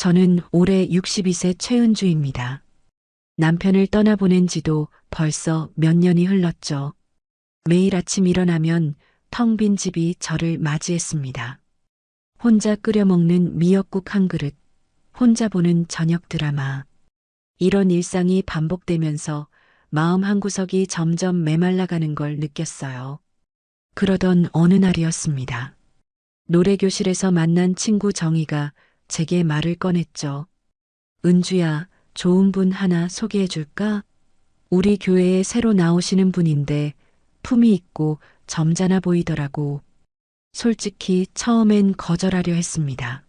저는 올해 62세 최은주입니다. 남편을 떠나보낸 지도 벌써 몇 년이 흘렀죠. 매일 아침 일어나면 텅 빈 집이 저를 맞이했습니다. 혼자 끓여 먹는 미역국 한 그릇, 혼자 보는 저녁 드라마. 이런 일상이 반복되면서 마음 한구석이 점점 메말라가는 걸 느꼈어요. 그러던 어느 날이었습니다. 노래교실에서 만난 친구 정희가 제게 말을 꺼냈죠. 은주야, 좋은 분 하나 소개해 줄까? 우리 교회에 새로 나오시는 분인데 품이 있고 점잖아 보이더라고. 솔직히 처음엔 거절하려 했습니다.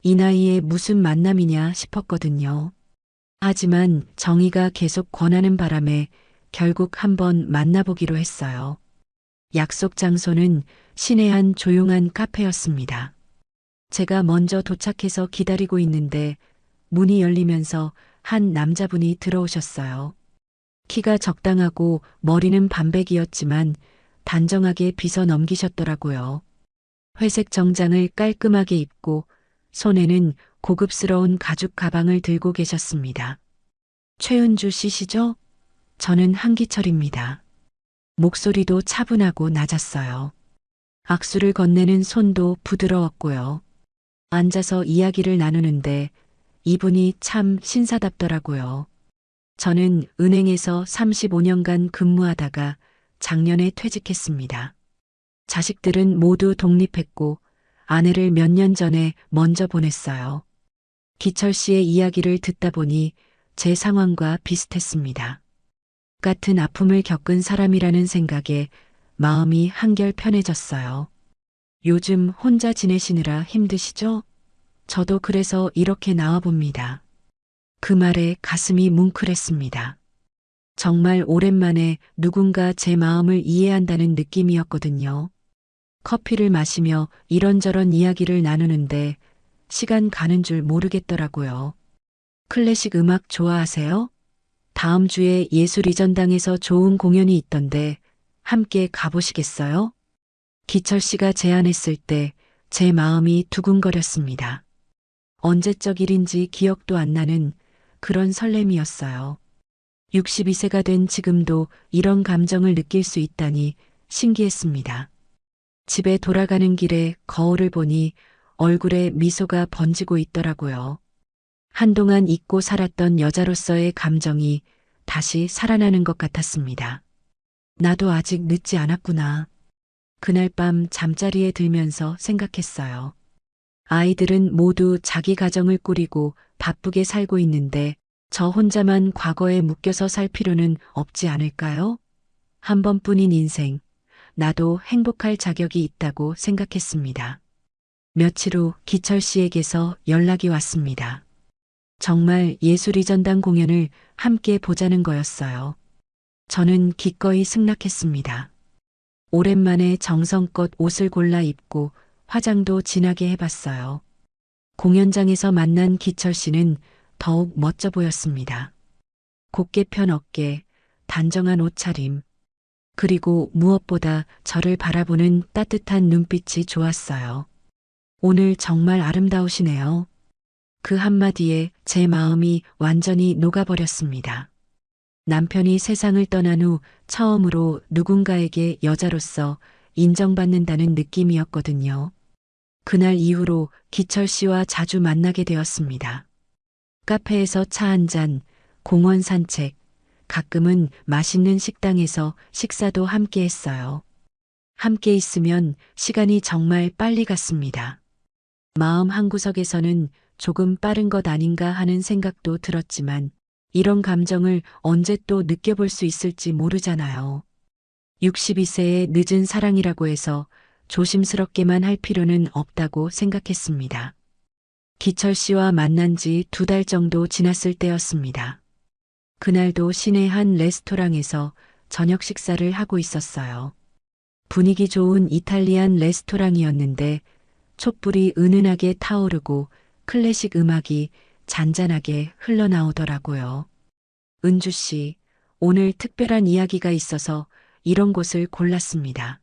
이 나이에 무슨 만남이냐 싶었거든요. 하지만 정희가 계속 권하는 바람에 결국 한번 만나보기로 했어요. 약속 장소는 시내 한 조용한 카페였습니다. 제가 먼저 도착해서 기다리고 있는데 문이 열리면서 한 남자분이 들어오셨어요. 키가 적당하고 머리는 반백이었지만 단정하게 빗어 넘기셨더라고요. 회색 정장을 깔끔하게 입고 손에는 고급스러운 가죽 가방을 들고 계셨습니다. 최은주 씨시죠? 저는 한기철입니다. 목소리도 차분하고 낮았어요. 악수를 건네는 손도 부드러웠고요. 앉아서 이야기를 나누는데 이분이 참 신사답더라고요. 저는 은행에서 35년간 근무하다가 작년에 퇴직했습니다. 자식들은 모두 독립했고 아내를 몇 년 전에 먼저 보냈어요. 기철 씨의 이야기를 듣다 보니 제 상황과 비슷했습니다. 같은 아픔을 겪은 사람이라는 생각에 마음이 한결 편해졌어요. 요즘 혼자 지내시느라 힘드시죠? 저도 그래서 이렇게 나와봅니다. 그 말에 가슴이 뭉클했습니다. 정말 오랜만에 누군가 제 마음을 이해한다는 느낌이었거든요. 커피를 마시며 이런저런 이야기를 나누는데 시간 가는 줄 모르겠더라고요. 클래식 음악 좋아하세요? 다음 주에 예술이전당에서 좋은 공연이 있던데 함께 가보시겠어요? 기철 씨가 제안했을 때 제 마음이 두근거렸습니다. 언제적 일인지 기억도 안 나는 그런 설렘이었어요. 62세가 된 지금도 이런 감정을 느낄 수 있다니 신기했습니다. 집에 돌아가는 길에 거울을 보니 얼굴에 미소가 번지고 있더라고요. 한동안 잊고 살았던 여자로서의 감정이 다시 살아나는 것 같았습니다. 나도 아직 늦지 않았구나. 그날 밤 잠자리에 들면서 생각했어요. 아이들은 모두 자기 가정을 꾸리고 바쁘게 살고 있는데 저 혼자만 과거에 묶여서 살 필요는 없지 않을까요? 한 번뿐인 인생, 나도 행복할 자격이 있다고 생각했습니다. 며칠 후 기철 씨에게서 연락이 왔습니다. 정말 예술이전당 공연을 함께 보자는 거였어요. 저는 기꺼이 승낙했습니다. 오랜만에 정성껏 옷을 골라 입고 화장도 진하게 해봤어요. 공연장에서 만난 기철 씨는 더욱 멋져 보였습니다. 곱게 편 어깨, 단정한 옷차림, 그리고 무엇보다 저를 바라보는 따뜻한 눈빛이 좋았어요. 오늘 정말 아름다우시네요. 그 한마디에 제 마음이 완전히 녹아버렸습니다. 남편이 세상을 떠난 후 처음으로 누군가에게 여자로서 인정받는다는 느낌이었거든요. 그날 이후로 기철 씨와 자주 만나게 되었습니다. 카페에서 차 한 잔, 공원 산책, 가끔은 맛있는 식당에서 식사도 함께 했어요. 함께 있으면 시간이 정말 빨리 갔습니다. 마음 한구석에서는 조금 빠른 것 아닌가 하는 생각도 들었지만 이런 감정을 언제 또 느껴볼 수 있을지 모르잖아요. 62세의 늦은 사랑이라고 해서 조심스럽게만 할 필요는 없다고 생각했습니다. 기철 씨와 만난 지 2달 정도 지났을 때였습니다. 그날도 시내 한 레스토랑에서 저녁 식사를 하고 있었어요. 분위기 좋은 이탈리안 레스토랑이었는데 촛불이 은은하게 타오르고 클래식 음악이 잔잔하게 흘러나오더라고요. 은주 씨, 오늘 특별한 이야기가 있어서 이런 곳을 골랐습니다.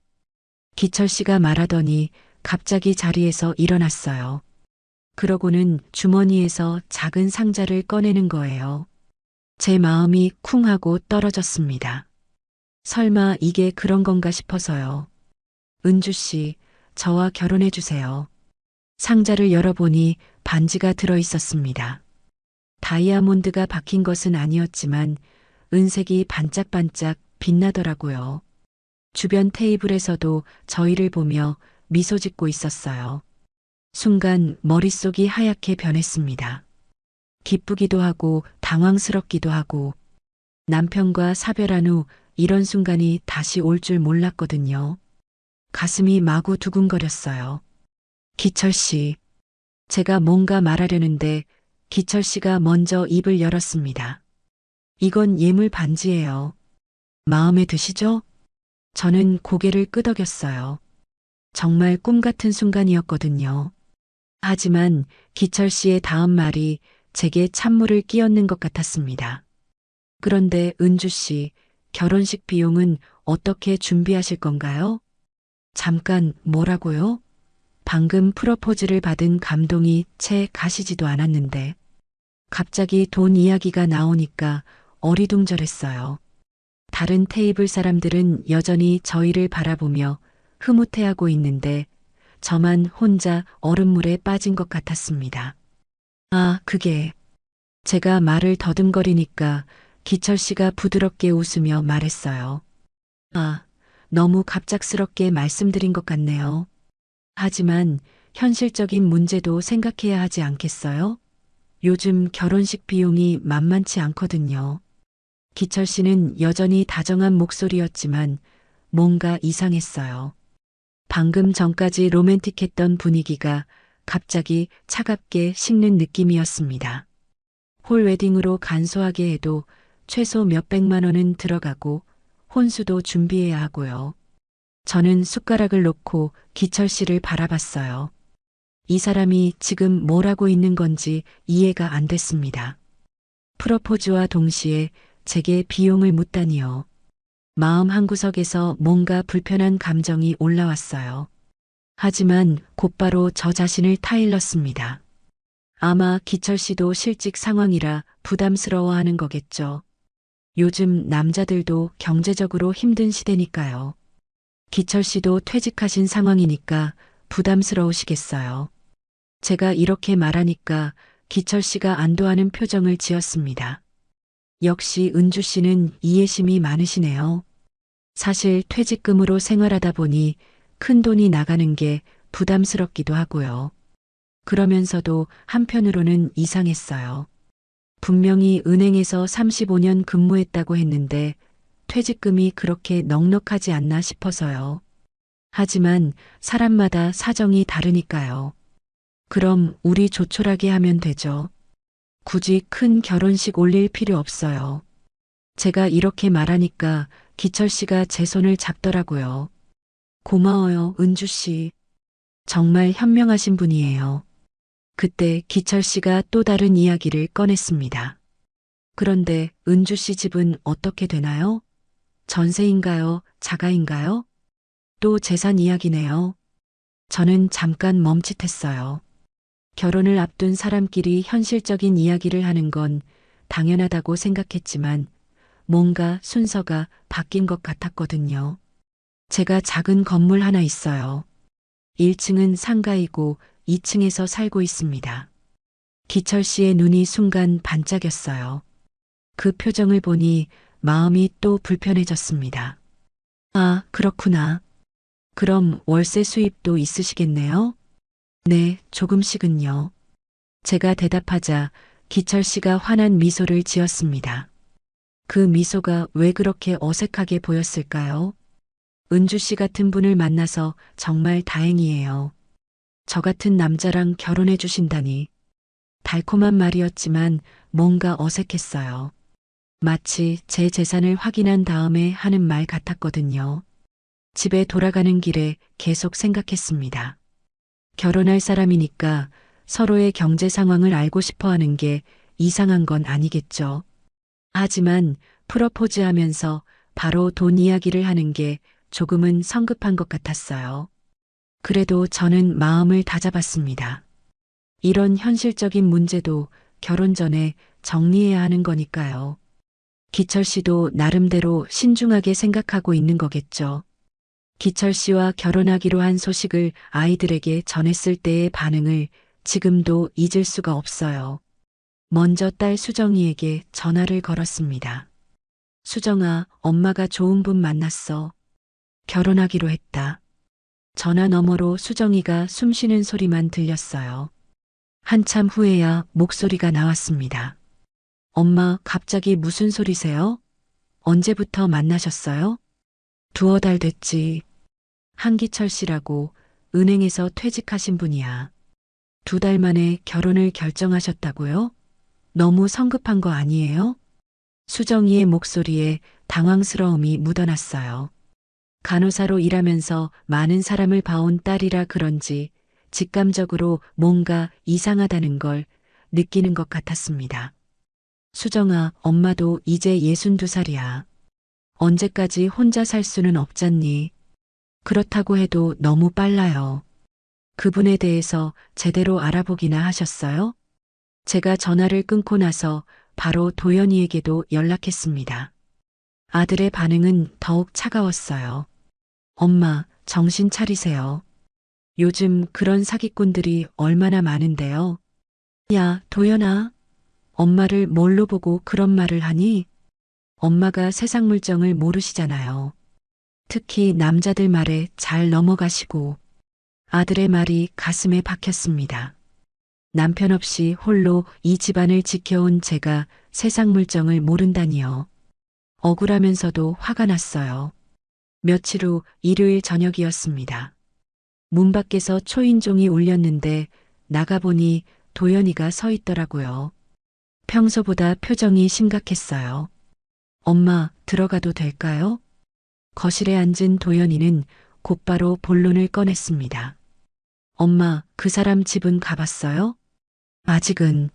기철 씨가 말하더니 갑자기 자리에서 일어났어요. 그러고는 주머니에서 작은 상자를 꺼내는 거예요. 제 마음이 쿵 하고 떨어졌습니다. 설마 이게 그런 건가 싶어서요. 은주 씨, 저와 결혼해 주세요. 상자를 열어보니 반지가 들어 있었습니다. 다이아몬드가 박힌 것은 아니었지만 은색이 반짝반짝 빛나더라고요. 주변 테이블에서도 저희를 보며 미소 짓고 있었어요. 순간 머릿속이 하얗게 변했습니다. 기쁘기도 하고 당황스럽기도 하고 남편과 사별한 후 이런 순간이 다시 올 줄 몰랐거든요. 가슴이 마구 두근거렸어요. 기철 씨. 제가 뭔가 말하려는데 기철 씨가 먼저 입을 열었습니다. 이건 예물 반지예요. 마음에 드시죠? 저는 고개를 끄덕였어요. 정말 꿈 같은 순간이었거든요. 하지만 기철 씨의 다음 말이 제게 찬물을 끼얹는 것 같았습니다. 그런데 은주 씨, 결혼식 비용은 어떻게 준비하실 건가요? 잠깐, 뭐라고요? 방금 프로포즈를 받은 감동이 채 가시지도 않았는데 갑자기 돈 이야기가 나오니까 어리둥절했어요. 다른 테이블 사람들은 여전히 저희를 바라보며 흐뭇해하고 있는데 저만 혼자 얼음물에 빠진 것 같았습니다. 아, 그게. 제가 말을 더듬거리니까 기철 씨가 부드럽게 웃으며 말했어요. 아, 너무 갑작스럽게 말씀드린 것 같네요. 하지만 현실적인 문제도 생각해야 하지 않겠어요? 요즘 결혼식 비용이 만만치 않거든요. 기철 씨는 여전히 다정한 목소리였지만 뭔가 이상했어요. 방금 전까지 로맨틱했던 분위기가 갑자기 차갑게 식는 느낌이었습니다. 홀 웨딩으로 간소하게 해도 최소 몇백만 원은 들어가고 혼수도 준비해야 하고요. 저는 숟가락을 놓고 기철 씨를 바라봤어요. 이 사람이 지금 뭘 하고 있는 건지 이해가 안 됐습니다. 프로포즈와 동시에 제게 비용을 묻다니요. 마음 한구석에서 뭔가 불편한 감정이 올라왔어요. 하지만 곧바로 저 자신을 타일렀습니다. 아마 기철 씨도 실직 상황이라 부담스러워하는 거겠죠. 요즘 남자들도 경제적으로 힘든 시대니까요. 기철 씨도 퇴직하신 상황이니까 부담스러우시겠어요. 제가 이렇게 말하니까 기철 씨가 안도하는 표정을 지었습니다. 역시 은주 씨는 이해심이 많으시네요. 사실 퇴직금으로 생활하다 보니 큰 돈이 나가는 게 부담스럽기도 하고요. 그러면서도 한편으로는 이상했어요. 분명히 은행에서 35년 근무했다고 했는데 퇴직금이 그렇게 넉넉하지 않나 싶어서요. 하지만 사람마다 사정이 다르니까요. 그럼 우리 조촐하게 하면 되죠. 굳이 큰 결혼식 올릴 필요 없어요. 제가 이렇게 말하니까 기철 씨가 제 손을 잡더라고요. 고마워요, 은주 씨. 정말 현명하신 분이에요. 그때 기철 씨가 또 다른 이야기를 꺼냈습니다. 그런데 은주 씨 집은 어떻게 되나요? 전세인가요? 자가인가요? 또 재산 이야기네요. 저는 잠깐 멈칫했어요. 결혼을 앞둔 사람끼리 현실적인 이야기를 하는 건 당연하다고 생각했지만 뭔가 순서가 바뀐 것 같았거든요. 제가 작은 건물 하나 있어요. 1층은 상가이고 2층에서 살고 있습니다. 기철 씨의 눈이 순간 반짝였어요. 그 표정을 보니 마음이 또 불편해졌습니다. 아, 그렇구나. 그럼 월세 수입도 있으시겠네요? 네, 조금씩은요. 제가 대답하자 기철 씨가 환한 미소를 지었습니다. 그 미소가 왜 그렇게 어색하게 보였을까요? 은주 씨 같은 분을 만나서 정말 다행이에요. 저 같은 남자랑 결혼해 주신다니. 달콤한 말이었지만 뭔가 어색했어요. 마치 제 재산을 확인한 다음에 하는 말 같았거든요. 집에 돌아가는 길에 계속 생각했습니다. 결혼할 사람이니까 서로의 경제 상황을 알고 싶어 하는 게 이상한 건 아니겠죠. 하지만 프로포즈 하면서 바로 돈 이야기를 하는 게 조금은 성급한 것 같았어요. 그래도 저는 마음을 다잡았습니다. 이런 현실적인 문제도 결혼 전에 정리해야 하는 거니까요. 기철 씨도 나름대로 신중하게 생각하고 있는 거겠죠. 기철 씨와 결혼하기로 한 소식을 아이들에게 전했을 때의 반응을 지금도 잊을 수가 없어요. 먼저 딸 수정이에게 전화를 걸었습니다. 수정아, 엄마가 좋은 분 만났어. 결혼하기로 했다. 전화 너머로 수정이가 숨쉬는 소리만 들렸어요. 한참 후에야 목소리가 나왔습니다. 엄마, 갑자기 무슨 소리세요? 언제부터 만나셨어요? 두어 달 됐지. 한기철 씨라고 은행에서 퇴직하신 분이야. 2달 만에 결혼을 결정하셨다고요? 너무 성급한 거 아니에요? 수정이의 목소리에 당황스러움이 묻어났어요. 간호사로 일하면서 많은 사람을 봐온 딸이라 그런지 직감적으로 뭔가 이상하다는 걸 느끼는 것 같았습니다. 수정아, 엄마도 이제 62살이야. 언제까지 혼자 살 수는 없잖니. 그렇다고 해도 너무 빨라요. 그분에 대해서 제대로 알아보기나 하셨어요? 제가 전화를 끊고 나서 바로 도연이에게도 연락했습니다. 아들의 반응은 더욱 차가웠어요. 엄마, 정신 차리세요. 요즘 그런 사기꾼들이 얼마나 많은데요. 야, 도연아. 엄마를 뭘로 보고 그런 말을 하니? 엄마가 세상 물정을 모르시잖아요. 특히 남자들 말에 잘 넘어가시고. 아들의 말이 가슴에 박혔습니다. 남편 없이 홀로 이 집안을 지켜온 제가 세상 물정을 모른다니요. 억울하면서도 화가 났어요. 며칠 후 일요일 저녁이었습니다. 문 밖에서 초인종이 울렸는데 나가보니 도연이가 서 있더라고요. 평소보다 표정이 심각했어요. 엄마, 들어가도 될까요? 거실에 앉은 도연이는 곧바로 본론을 꺼냈습니다. 엄마, 그 사람 집은 가봤어요? 아직은.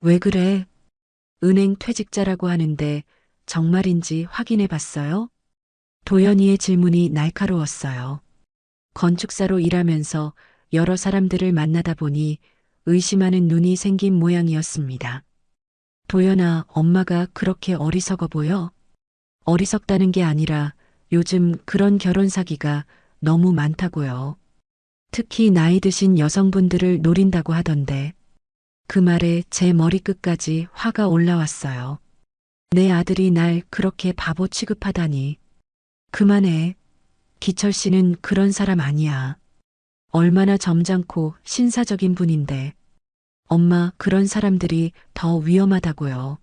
왜 그래? 은행 퇴직자라고 하는데 정말인지 확인해 봤어요? 도연이의 질문이 날카로웠어요. 건축사로 일하면서 여러 사람들을 만나다 보니 의심하는 눈이 생긴 모양이었습니다. 도연아, 엄마가 그렇게 어리석어 보여? 어리석다는 게 아니라 요즘 그런 결혼 사기가 너무 많다고요. 특히 나이 드신 여성분들을 노린다고 하던데. 그 말에 제 머리끝까지 화가 올라왔어요. 내 아들이 날 그렇게 바보 취급하다니. 그만해. 기철 씨는 그런 사람 아니야. 얼마나 점잖고 신사적인 분인데. 엄마, 그런 사람들이 더 위험하다고요.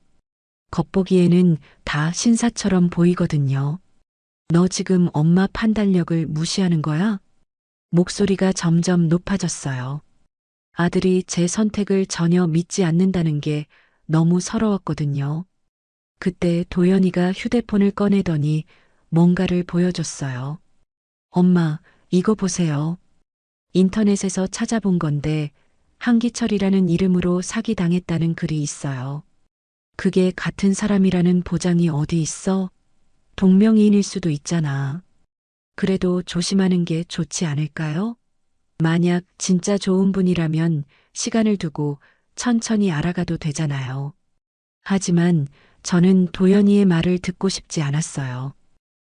겉보기에는 다 신사처럼 보이거든요. 너 지금 엄마 판단력을 무시하는 거야? 목소리가 점점 높아졌어요. 아들이 제 선택을 전혀 믿지 않는다는 게 너무 서러웠거든요. 그때 도연이가 휴대폰을 꺼내더니 뭔가를 보여줬어요. 엄마, 이거 보세요. 인터넷에서 찾아본 건데 한기철이라는 이름으로 사기당했다는 글이 있어요. 그게 같은 사람이라는 보장이 어디 있어? 동명이인일 수도 있잖아. 그래도 조심하는 게 좋지 않을까요? 만약 진짜 좋은 분이라면 시간을 두고 천천히 알아가도 되잖아요. 하지만 저는 도연이의 말을 듣고 싶지 않았어요.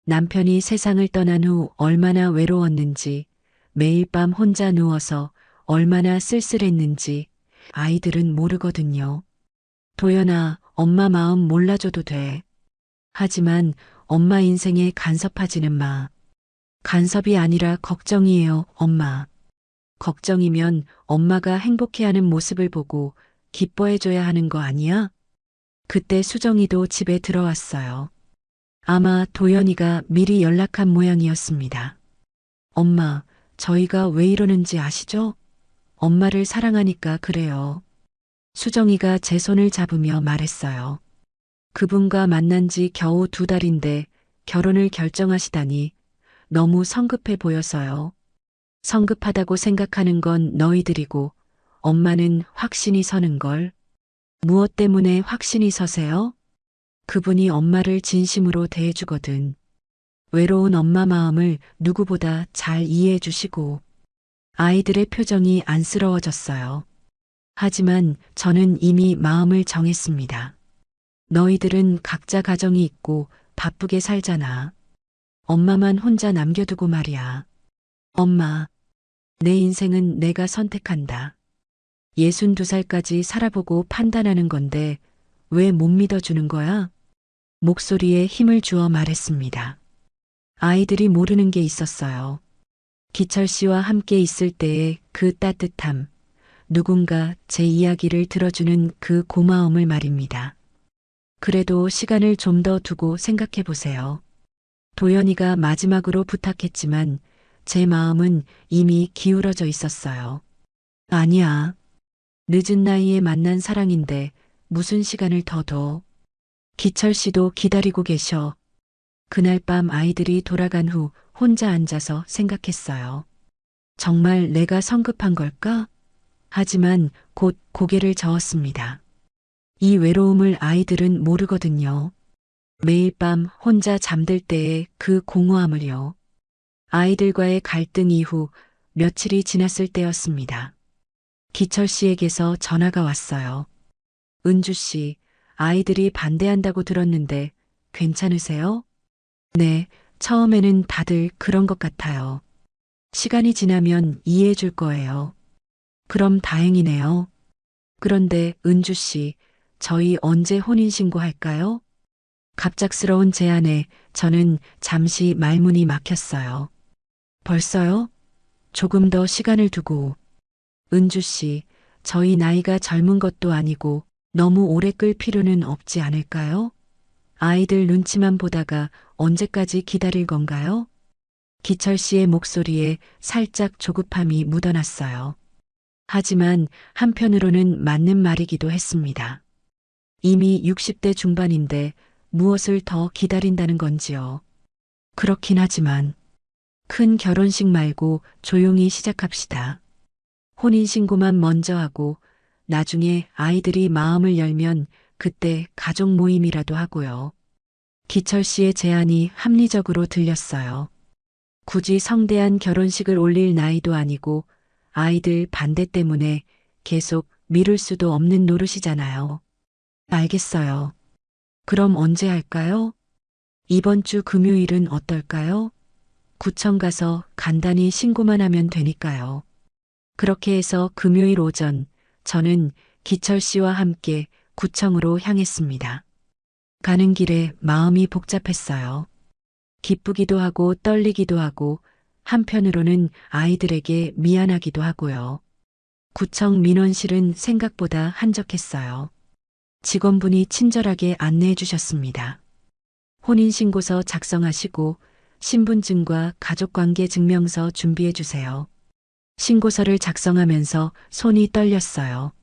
남편이 세상을 떠난 후 얼마나 외로웠는지, 매일 밤 혼자 누워서 얼마나 쓸쓸했는지 아이들은 모르거든요. 도연아, 엄마 마음 몰라줘도 돼. 하지만 엄마 인생에 간섭하지는 마. 간섭이 아니라 걱정이에요, 엄마. 걱정이면 엄마가 행복해하는 모습을 보고 기뻐해줘야 하는 거 아니야? 그때 수정이도 집에 들어왔어요. 아마 도연이가 미리 연락한 모양이었습니다. 엄마, 저희가 왜 이러는지 아시죠? 엄마를 사랑하니까 그래요. 수정이가 제 손을 잡으며 말했어요. 그분과 만난 지 겨우 2달인데 결혼을 결정하시다니 너무 성급해 보여서요. 성급하다고 생각하는 건 너희들이고 엄마는 확신이 서는 걸. 무엇 때문에 확신이 서세요? 그분이 엄마를 진심으로 대해주거든. 외로운 엄마 마음을 누구보다 잘 이해해 주시고. 아이들의 표정이 안쓰러워졌어요. 하지만 저는 이미 마음을 정했습니다. 너희들은 각자 가정이 있고 바쁘게 살잖아. 엄마만 혼자 남겨두고 말이야. 엄마, 내 인생은 내가 선택한다. 62살까지 살아보고 판단하는 건데 왜 못 믿어주는 거야? 목소리에 힘을 주어 말했습니다. 아이들이 모르는 게 있었어요. 기철 씨와 함께 있을 때의 그 따뜻함, 누군가 제 이야기를 들어주는 그 고마움을 말입니다. 그래도 시간을 좀 더 두고 생각해 보세요. 도연이가 마지막으로 부탁했지만 제 마음은 이미 기울어져 있었어요. 아니야. 늦은 나이에 만난 사랑인데 무슨 시간을 더 둬. 기철 씨도 기다리고 계셔. 그날 밤 아이들이 돌아간 후 혼자 앉아서 생각했어요. 정말 내가 성급한 걸까? 하지만 곧 고개를 저었습니다. 이 외로움을 아이들은 모르거든요. 매일 밤 혼자 잠들 때의 그 공허함을요. 아이들과의 갈등 이후 며칠이 지났을 때였습니다. 기철 씨에게서 전화가 왔어요. 은주 씨, 아이들이 반대한다고 들었는데 괜찮으세요? 네, 처음에는 다들 그런 것 같아요. 시간이 지나면 이해해 줄 거예요. 그럼 다행이네요. 그런데 은주 씨, 저희 언제 혼인신고 할까요? 갑작스러운 제안에 저는 잠시 말문이 막혔어요. 벌써요? 조금 더 시간을 두고. 은주 씨, 저희 나이가 젊은 것도 아니고 너무 오래 끌 필요는 없지 않을까요? 아이들 눈치만 보다가 언제까지 기다릴 건가요? 기철 씨의 목소리에 살짝 조급함이 묻어났어요. 하지만 한편으로는 맞는 말이기도 했습니다. 이미 60대 중반인데 무엇을 더 기다린다는 건지요. 그렇긴 하지만 큰 결혼식 말고 조용히 시작합시다. 혼인신고만 먼저 하고 나중에 아이들이 마음을 열면 그때 가족 모임이라도 하고요. 기철 씨의 제안이 합리적으로 들렸어요. 굳이 성대한 결혼식을 올릴 나이도 아니고 아이들 반대 때문에 계속 미룰 수도 없는 노릇이잖아요. 알겠어요. 그럼 언제 할까요? 이번 주 금요일은 어떨까요? 구청 가서 간단히 신고만 하면 되니까요. 그렇게 해서 금요일 오전 저는 기철 씨와 함께 구청으로 향했습니다. 가는 길에 마음이 복잡했어요. 기쁘기도 하고 떨리기도 하고 한편으로는 아이들에게 미안하기도 하고요. 구청 민원실은 생각보다 한적했어요. 직원분이 친절하게 안내해 주셨습니다. 혼인신고서 작성하시고 신분증과 가족관계 증명서 준비해 주세요. 신고서를 작성하면서 손이 떨렸어요.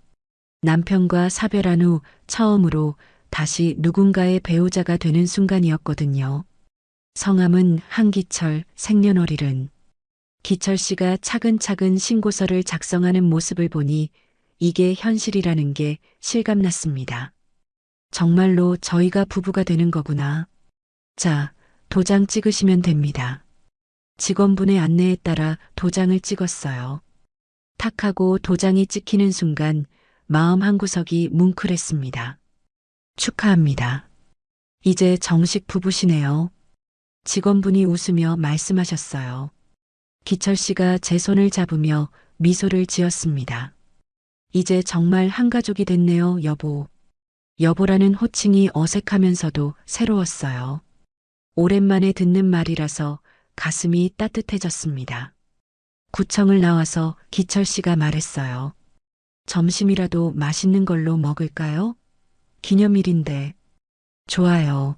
남편과 사별한 후 처음으로 다시 누군가의 배우자가 되는 순간이었거든요. 성함은 한기철, 생년월일은. 기철 씨가 차근차근 신고서를 작성하는 모습을 보니 이게 현실이라는 게 실감났습니다. 정말로 저희가 부부가 되는 거구나. 자, 도장 찍으시면 됩니다. 직원분의 안내에 따라 도장을 찍었어요. 탁 하고 도장이 찍히는 순간 마음 한구석이 뭉클했습니다. 축하합니다. 이제 정식 부부시네요. 직원분이 웃으며 말씀하셨어요. 기철 씨가 제 손을 잡으며 미소를 지었습니다. 이제 정말 한 가족이 됐네요, 여보. 여보라는 호칭이 어색하면서도 새로웠어요. 오랜만에 듣는 말이라서 가슴이 따뜻해졌습니다. 구청을 나와서 기철 씨가 말했어요. 점심이라도 맛있는 걸로 먹을까요? 기념일인데. 좋아요.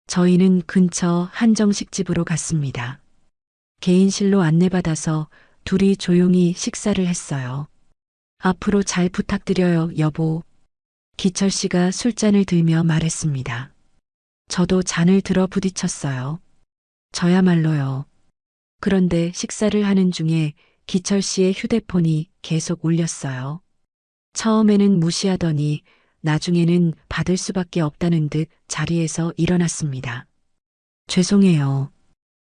저희는 근처 한정식집으로 갔습니다. 개인실로 안내받아서 둘이 조용히 식사를 했어요. 앞으로 잘 부탁드려요, 여보. 기철 씨가 술잔을 들며 말했습니다. 저도 잔을 들어 부딪혔어요. 저야말로요. 그런데 식사를 하는 중에 기철 씨의 휴대폰이 계속 울렸어요. 처음에는 무시하더니 나중에는 받을 수밖에 없다는 듯 자리에서 일어났습니다. 죄송해요.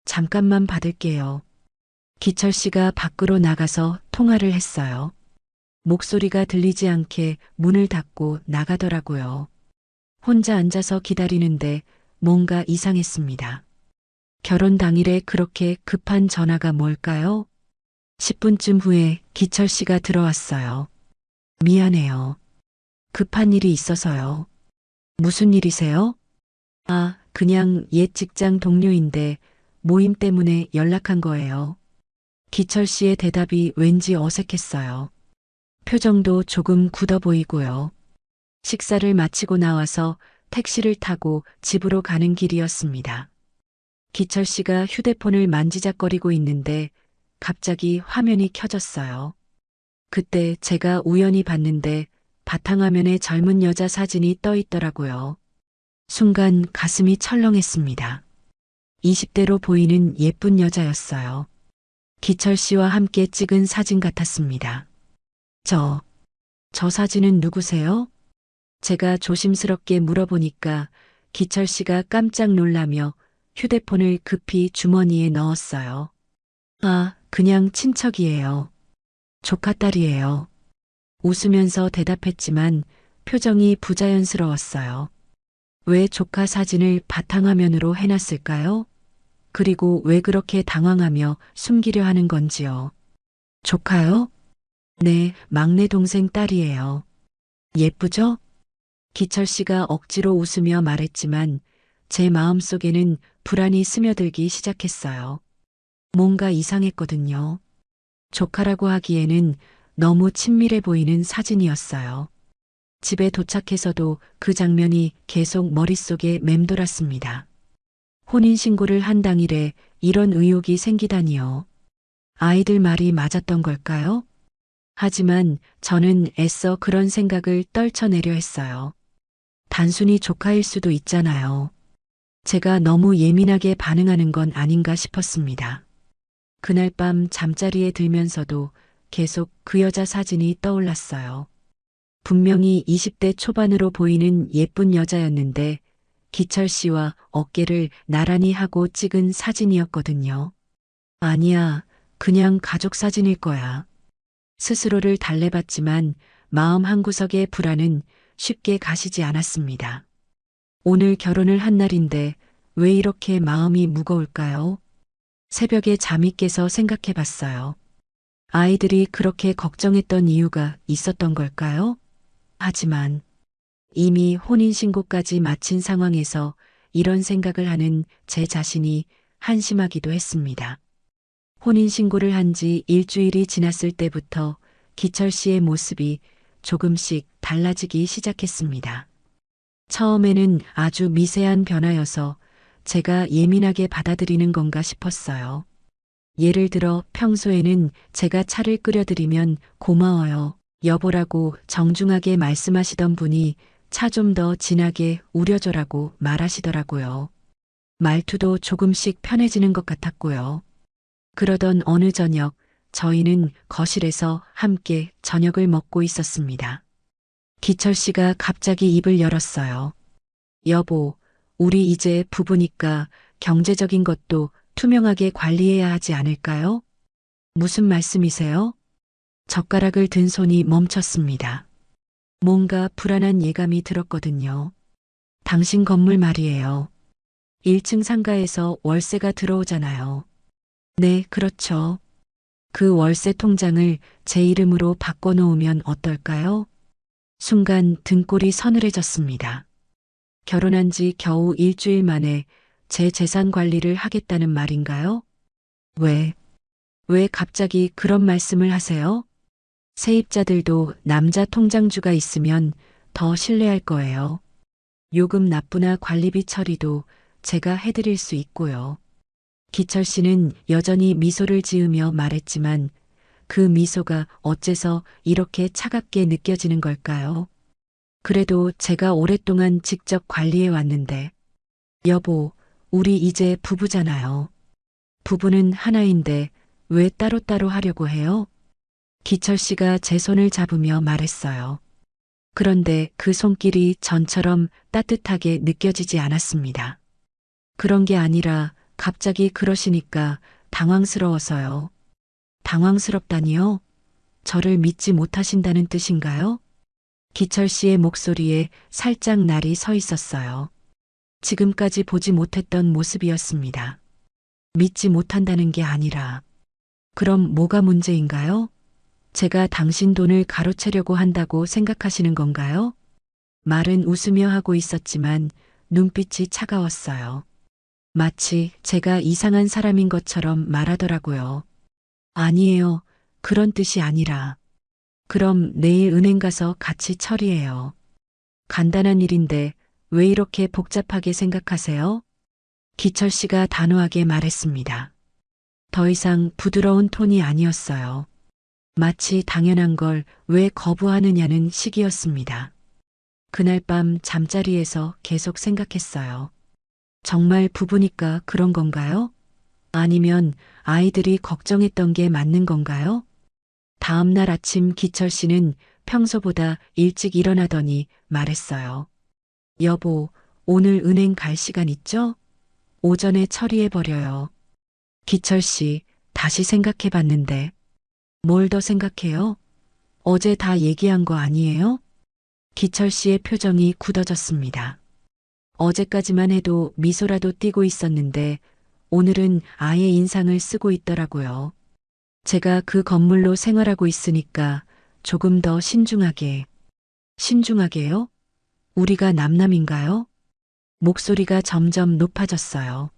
잠깐만 받을게요. 기철 씨가 밖으로 나가서 통화를 했어요. 목소리가 들리지 않게 문을 닫고 나가더라고요. 혼자 앉아서 기다리는데 뭔가 이상했습니다. 결혼 당일에 그렇게 급한 전화가 뭘까요? 10분쯤 후에 기철 씨가 들어왔어요. 미안해요. 급한 일이 있어서요. 무슨 일이세요? 아, 그냥 옛 직장 동료인데 모임 때문에 연락한 거예요. 기철 씨의 대답이 왠지 어색했어요. 표정도 조금 굳어 보이고요. 식사를 마치고 나와서 택시를 타고 집으로 가는 길이었습니다. 기철 씨가 휴대폰을 만지작거리고 있는데 갑자기 화면이 켜졌어요. 그때 제가 우연히 봤는데 바탕화면에 젊은 여자 사진이 떠 있더라고요. 순간 가슴이 철렁했습니다. 20대로 보이는 예쁜 여자였어요. 기철 씨와 함께 찍은 사진 같았습니다. 저, 저 사진은 누구세요? 제가 조심스럽게 물어보니까 기철 씨가 깜짝 놀라며 휴대폰을 급히 주머니에 넣었어요. 아, 그냥 친척이에요. 조카 딸이에요. 웃으면서 대답했지만 표정이 부자연스러웠어요. 왜 조카 사진을 바탕화면으로 해놨을까요? 그리고 왜 그렇게 당황하며 숨기려 하는 건지요. 조카요? 네, 막내 동생 딸이에요. 예쁘죠? 기철 씨가 억지로 웃으며 말했지만 제 마음속에는 불안이 스며들기 시작했어요. 뭔가 이상했거든요. 조카라고 하기에는 너무 친밀해 보이는 사진이었어요. 집에 도착해서도 그 장면이 계속 머릿속에 맴돌았습니다. 혼인신고를 한 당일에 이런 의혹이 생기다니요. 아이들 말이 맞았던 걸까요? 하지만 저는 애써 그런 생각을 떨쳐내려 했어요. 단순히 조카일 수도 있잖아요. 제가 너무 예민하게 반응하는 건 아닌가 싶었습니다. 그날 밤 잠자리에 들면서도 계속 그 여자 사진이 떠올랐어요. 분명히 20대 초반으로 보이는 예쁜 여자였는데 기철 씨와 어깨를 나란히 하고 찍은 사진이었거든요. 아니야, 그냥 가족 사진일 거야. 스스로를 달래봤지만 마음 한구석의 불안은 쉽게 가시지 않았습니다. 오늘 결혼을 한 날인데 왜 이렇게 마음이 무거울까요? 새벽에 잠이 깨서 생각해 봤어요. 아이들이 그렇게 걱정했던 이유가 있었던 걸까요? 하지만 이미 혼인신고까지 마친 상황에서 이런 생각을 하는 제 자신이 한심하기도 했습니다. 혼인신고를 한 지 일주일이 지났을 때부터 기철 씨의 모습이 조금씩 달라지기 시작했습니다. 처음에는 아주 미세한 변화여서 제가 예민하게 받아들이는 건가 싶었어요. 예를 들어 평소에는 제가 차를 끓여드리면 고마워요, 여보라고 정중하게 말씀하시던 분이 차 좀 더 진하게 우려줘라고 말하시더라고요. 말투도 조금씩 편해지는 것 같았고요. 그러던 어느 저녁 저희는 거실에서 함께 저녁을 먹고 있었습니다. 기철 씨가 갑자기 입을 열었어요. 여보, 우리 이제 부부니까 경제적인 것도 투명하게 관리해야 하지 않을까요? 무슨 말씀이세요? 젓가락을 든 손이 멈췄습니다. 뭔가 불안한 예감이 들었거든요. 당신 건물 말이에요. 1층 상가에서 월세가 들어오잖아요. 네, 그렇죠. 그 월세 통장을 제 이름으로 바꿔놓으면 어떨까요? 순간 등골이 서늘해졌습니다. 결혼한 지 겨우 일주일 만에 제 재산 관리를 하겠다는 말인가요? 왜 갑자기 그런 말씀을 하세요? 세입자들도 남자 통장주가 있으면 더 신뢰할 거예요. 요금 납부나 관리비 처리도 제가 해드릴 수 있고요. 기철 씨는 여전히 미소를 지으며 말했지만 그 미소가 어째서 이렇게 차갑게 느껴지는 걸까요? 그래도 제가 오랫동안 직접 관리해 왔는데, 여보, 우리 이제 부부잖아요. 부부는 하나인데 왜 따로따로 하려고 해요? 기철 씨가 제 손을 잡으며 말했어요. 그런데 그 손길이 전처럼 따뜻하게 느껴지지 않았습니다. 그런 게 아니라 갑자기 그러시니까 당황스러워서요. 당황스럽다니요? 저를 믿지 못하신다는 뜻인가요? 기철 씨의 목소리에 살짝 날이 서 있었어요. 지금까지 보지 못했던 모습이었습니다. 믿지 못한다는 게 아니라, 그럼 뭐가 문제인가요? 제가 당신 돈을 가로채려고 한다고 생각하시는 건가요? 말은 웃으며 하고 있었지만 눈빛이 차가웠어요. 마치 제가 이상한 사람인 것처럼 말하더라고요. 아니에요. 그런 뜻이 아니라. 그럼 내일 은행 가서 같이 처리해요. 간단한 일인데 왜 이렇게 복잡하게 생각하세요? 기철 씨가 단호하게 말했습니다. 더 이상 부드러운 톤이 아니었어요. 마치 당연한 걸 왜 거부하느냐는 식이었습니다. 그날 밤 잠자리에서 계속 생각했어요. 정말 부부니까 그런 건가요? 아니면 아이들이 걱정했던 게 맞는 건가요? 다음 날 아침 기철 씨는 평소보다 일찍 일어나더니 말했어요. 여보, 오늘 은행 갈 시간 있죠? 오전에 처리해버려요. 기철 씨, 다시 생각해 봤는데. 뭘 더 생각해요? 어제 다 얘기한 거 아니에요? 기철 씨의 표정이 굳어졌습니다. 어제까지만 해도 미소라도 띠고 있었는데 오늘은 아예 인상을 쓰고 있더라고요. 제가 그 건물로 생활하고 있으니까 조금 더 신중하게. 신중하게요? 우리가 남남인가요? 목소리가 점점 높아졌어요.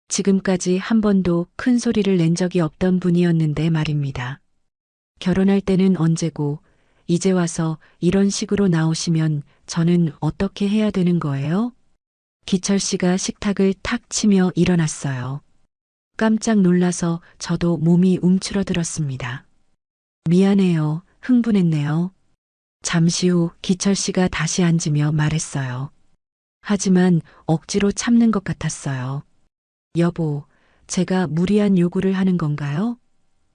지금까지 한 번도 큰 소리를 낸 적이 없던 분이었는데 말입니다. 결혼할 때는 언제고 이제 와서 이런 식으로 나오시면 저는 어떻게 해야 되는 거예요? 기철 씨가 식탁을 탁 치며 일어났어요. 깜짝 놀라서 저도 몸이 움츠러들었습니다. 미안해요. 흥분했네요. 잠시 후 기철 씨가 다시 앉으며 말했어요. 하지만 억지로 참는 것 같았어요. 여보, 제가 무리한 요구를 하는 건가요?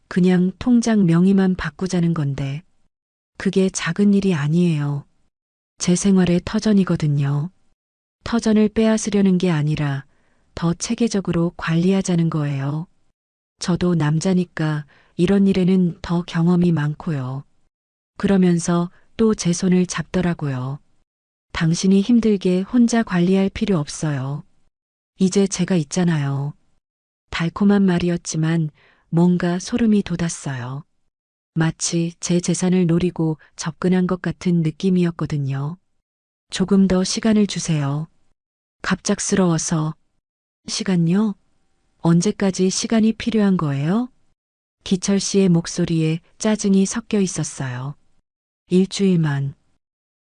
그냥 통장 명의만 바꾸자는 건데. 그게 작은 일이 아니에요. 제 생활의 터전이거든요. 터전을 빼앗으려는 게 아니라 더 체계적으로 관리하자는 거예요. 저도 남자니까 이런 일에는 더 경험이 많고요. 그러면서 또 제 손을 잡더라고요. 당신이 힘들게 혼자 관리할 필요 없어요. 이제 제가 있잖아요. 달콤한 말이었지만 뭔가 소름이 돋았어요. 마치 제 재산을 노리고 접근한 것 같은 느낌이었거든요. 조금 더 시간을 주세요. 갑작스러워서. 시간요? 언제까지 시간이 필요한 거예요? 기철 씨의 목소리에 짜증이 섞여 있었어요. 일주일만.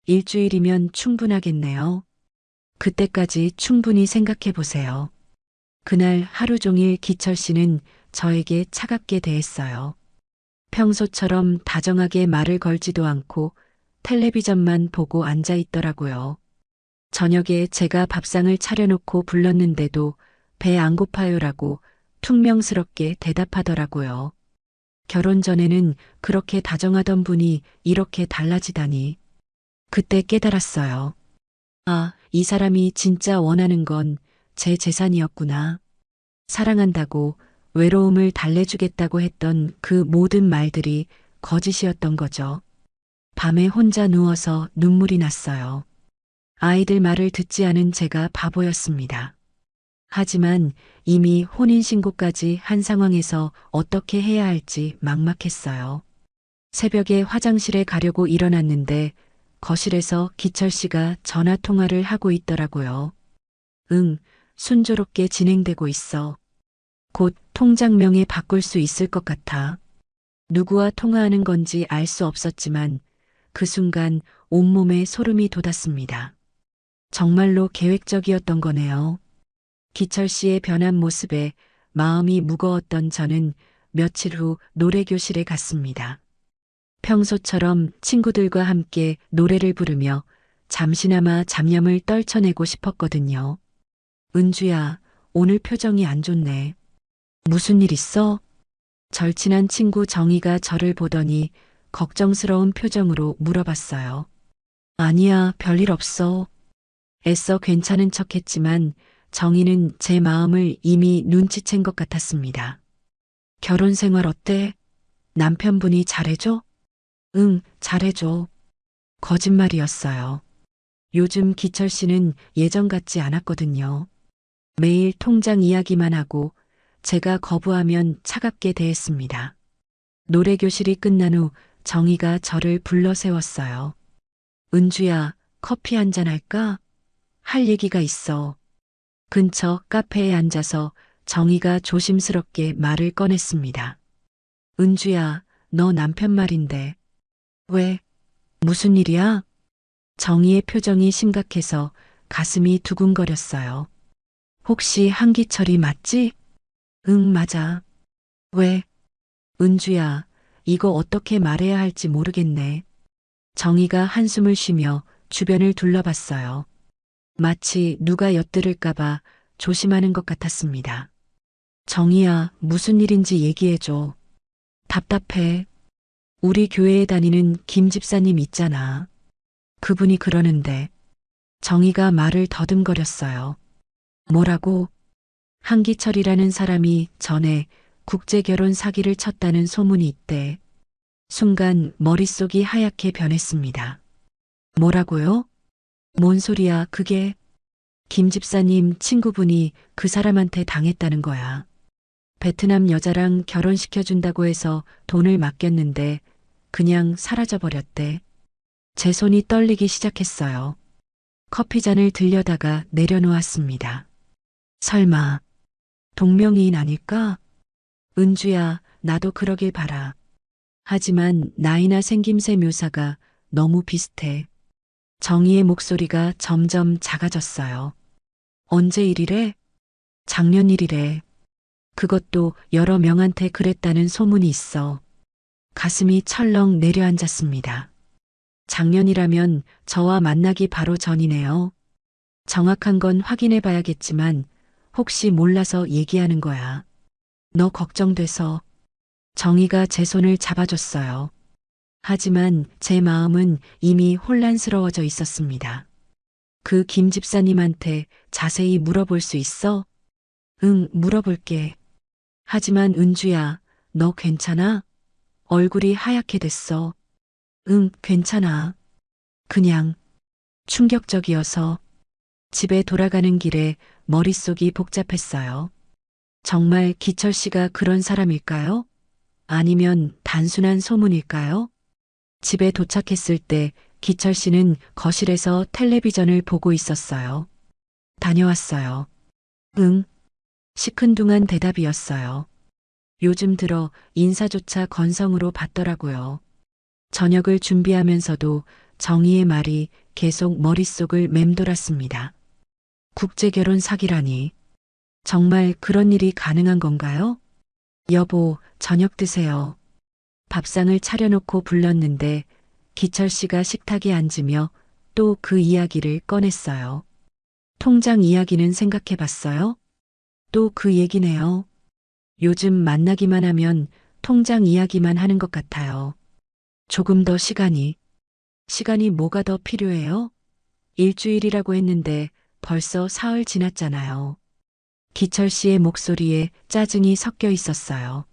일주일이면 충분하겠네요. 그때까지 충분히 생각해 보세요. 그날 하루 종일 기철 씨는 저에게 차갑게 대했어요. 평소처럼 다정하게 말을 걸지도 않고 텔레비전만 보고 앉아 있더라고요. 저녁에 제가 밥상을 차려놓고 불렀는데도 배 안 고파요라고 퉁명스럽게 대답하더라고요. 결혼 전에는 그렇게 다정하던 분이 이렇게 달라지다니. 그때 깨달았어요. 아, 이 사람이 진짜 원하는 건 제 재산이었구나. 사랑한다고 외로움을 달래주겠다고 했던 그 모든 말들이 거짓이었던 거죠. 밤에 혼자 누워서 눈물이 났어요. 아이들 말을 듣지 않은 제가 바보였습니다. 하지만 이미 혼인신고까지 한 상황에서 어떻게 해야 할지 막막했어요. 새벽에 화장실에 가려고 일어났는데 거실에서 기철 씨가 전화 통화를 하고 있더라고요. 응, 순조롭게 진행되고 있어. 곧 통장명에 바꿀 수 있을 것 같아. 누구와 통화하는 건지 알 수 없었지만 그 순간 온몸에 소름이 돋았습니다. 정말로 계획적이었던 거네요. 기철 씨의 변한 모습에 마음이 무거웠던 저는 며칠 후 노래교실에 갔습니다. 평소처럼 친구들과 함께 노래를 부르며 잠시나마 잡념을 떨쳐내고 싶었거든요. 은주야, 오늘 표정이 안 좋네. 무슨 일 있어? 절친한 친구 정희가 저를 보더니 걱정스러운 표정으로 물어봤어요. 아니야, 별일 없어. 애써 괜찮은 척했지만 정희는 제 마음을 이미 눈치챈 것 같았습니다. 결혼 생활 어때? 남편분이 잘해줘? 응, 잘해줘. 거짓말이었어요. 요즘 기철 씨는 예전 같지 않았거든요. 매일 통장 이야기만 하고 제가 거부하면 차갑게 대했습니다. 노래 교실이 끝난 후 정희가 저를 불러 세웠어요. 은주야, 커피 한잔 할까? 할 얘기가 있어. 근처 카페에 앉아서 정희가 조심스럽게 말을 꺼냈습니다. 은주야, 너 남편 말인데. 왜? 무슨 일이야? 정희의 표정이 심각해서 가슴이 두근거렸어요. 혹시 한기철이 맞지? 응, 맞아. 왜? 은주야, 이거 어떻게 말해야 할지 모르겠네. 정희가 한숨을 쉬며 주변을 둘러봤어요. 마치 누가 엿들을까봐 조심하는 것 같았습니다. 정희야, 무슨 일인지 얘기해줘. 답답해. 우리 교회에 다니는 김 집사님 있잖아. 그분이 그러는데. 정희가 말을 더듬거렸어요. 뭐라고? 한기철이라는 사람이 전에 국제결혼 사기를 쳤다는 소문이 있대. 순간 머릿속이 하얗게 변했습니다. 뭐라고요? 뭔 소리야, 그게? 김 집사님 친구분이 그 사람한테 당했다는 거야. 베트남 여자랑 결혼시켜준다고 해서 돈을 맡겼는데 그냥 사라져버렸대. 제 손이 떨리기 시작했어요. 커피잔을 들여다가 내려놓았습니다. 설마 동명이인 아닐까? 은주야, 나도 그러길 바라. 하지만 나이나 생김새 묘사가 너무 비슷해. 정희의 목소리가 점점 작아졌어요. 언제 일이래? 작년 일이래. 그것도 여러 명한테 그랬다는 소문이 있어. 가슴이 철렁 내려앉았습니다. 작년이라면 저와 만나기 바로 전이네요. 정확한 건 확인해 봐야겠지만 혹시 몰라서 얘기하는 거야. 너 걱정돼서. 정희가 제 손을 잡아줬어요. 하지만 제 마음은 이미 혼란스러워져 있었습니다. 그 김 집사님한테 자세히 물어볼 수 있어? 응, 물어볼게. 하지만 은주야, 너 괜찮아? 얼굴이 하얗게 됐어. 응, 괜찮아. 그냥 충격적이어서. 집에 돌아가는 길에 머릿속이 복잡했어요. 정말 기철 씨가 그런 사람일까요? 아니면 단순한 소문일까요? 집에 도착했을 때 기철 씨는 거실에서 텔레비전을 보고 있었어요. 다녀왔어요. 응. 시큰둥한 대답이었어요. 요즘 들어 인사조차 건성으로 받더라고요. 저녁을 준비하면서도 정희의 말이 계속 머릿속을 맴돌았습니다. 국제결혼 사기라니. 정말 그런 일이 가능한 건가요? 여보, 저녁 드세요. 밥상을 차려놓고 불렀는데 기철 씨가 식탁에 앉으며 또 그 이야기를 꺼냈어요. 통장 이야기는 생각해 봤어요? 또 그 얘기네요. 요즘 만나기만 하면 통장 이야기만 하는 것 같아요. 조금 더 시간이 뭐가 더 필요해요? 일주일이라고 했는데 벌써 사흘 지났잖아요. 기철 씨의 목소리에 짜증이 섞여 있었어요.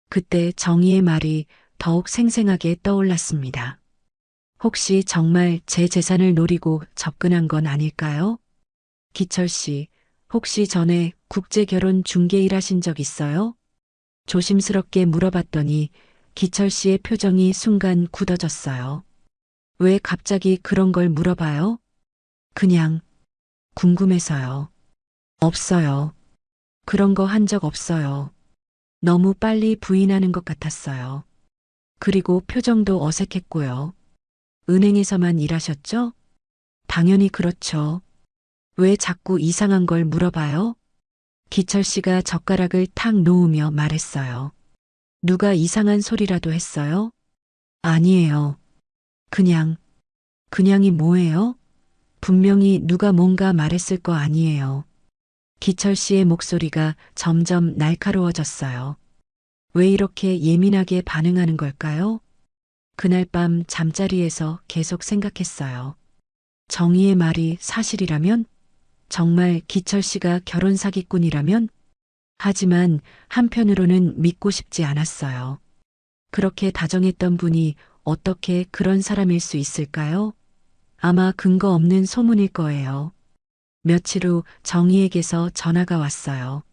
그때 정희의 말이 더욱 생생하게 떠올랐습니다. 혹시 정말 제 재산을 노리고 접근한 건 아닐까요? 기철 씨, 혹시 전에 국제결혼 중개 일하신 적 있어요? 조심스럽게 물어봤더니 기철 씨의 표정이 순간 굳어졌어요. 왜 갑자기 그런 걸 물어봐요? 그냥 궁금해서요. 없어요. 그런 거 한 적 없어요. 너무 빨리 부인하는 것 같았어요. 그리고 표정도 어색했고요. 은행에서만 일하셨죠? 당연히 그렇죠. 왜 자꾸 이상한 걸 물어봐요? 기철 씨가 젓가락을 탁 놓으며 말했어요. 누가 이상한 소리라도 했어요? 아니에요. 그냥, 그냥이 뭐예요? 분명히 누가 뭔가 말했을 거 아니에요. 기철 씨의 목소리가 점점 날카로워졌어요. 왜 이렇게 예민하게 반응하는 걸까요? 그날 밤 잠자리에서 계속 생각했어요. 정희의 말이 사실이라면? 정말 기철 씨가 결혼 사기꾼이라면? 하지만 한편으로는 믿고 싶지 않았어요. 그렇게 다정했던 분이 어떻게 그런 사람일 수 있을까요? 아마 근거 없는 소문일 거예요. 며칠 후 정희에게서 전화가 왔어요.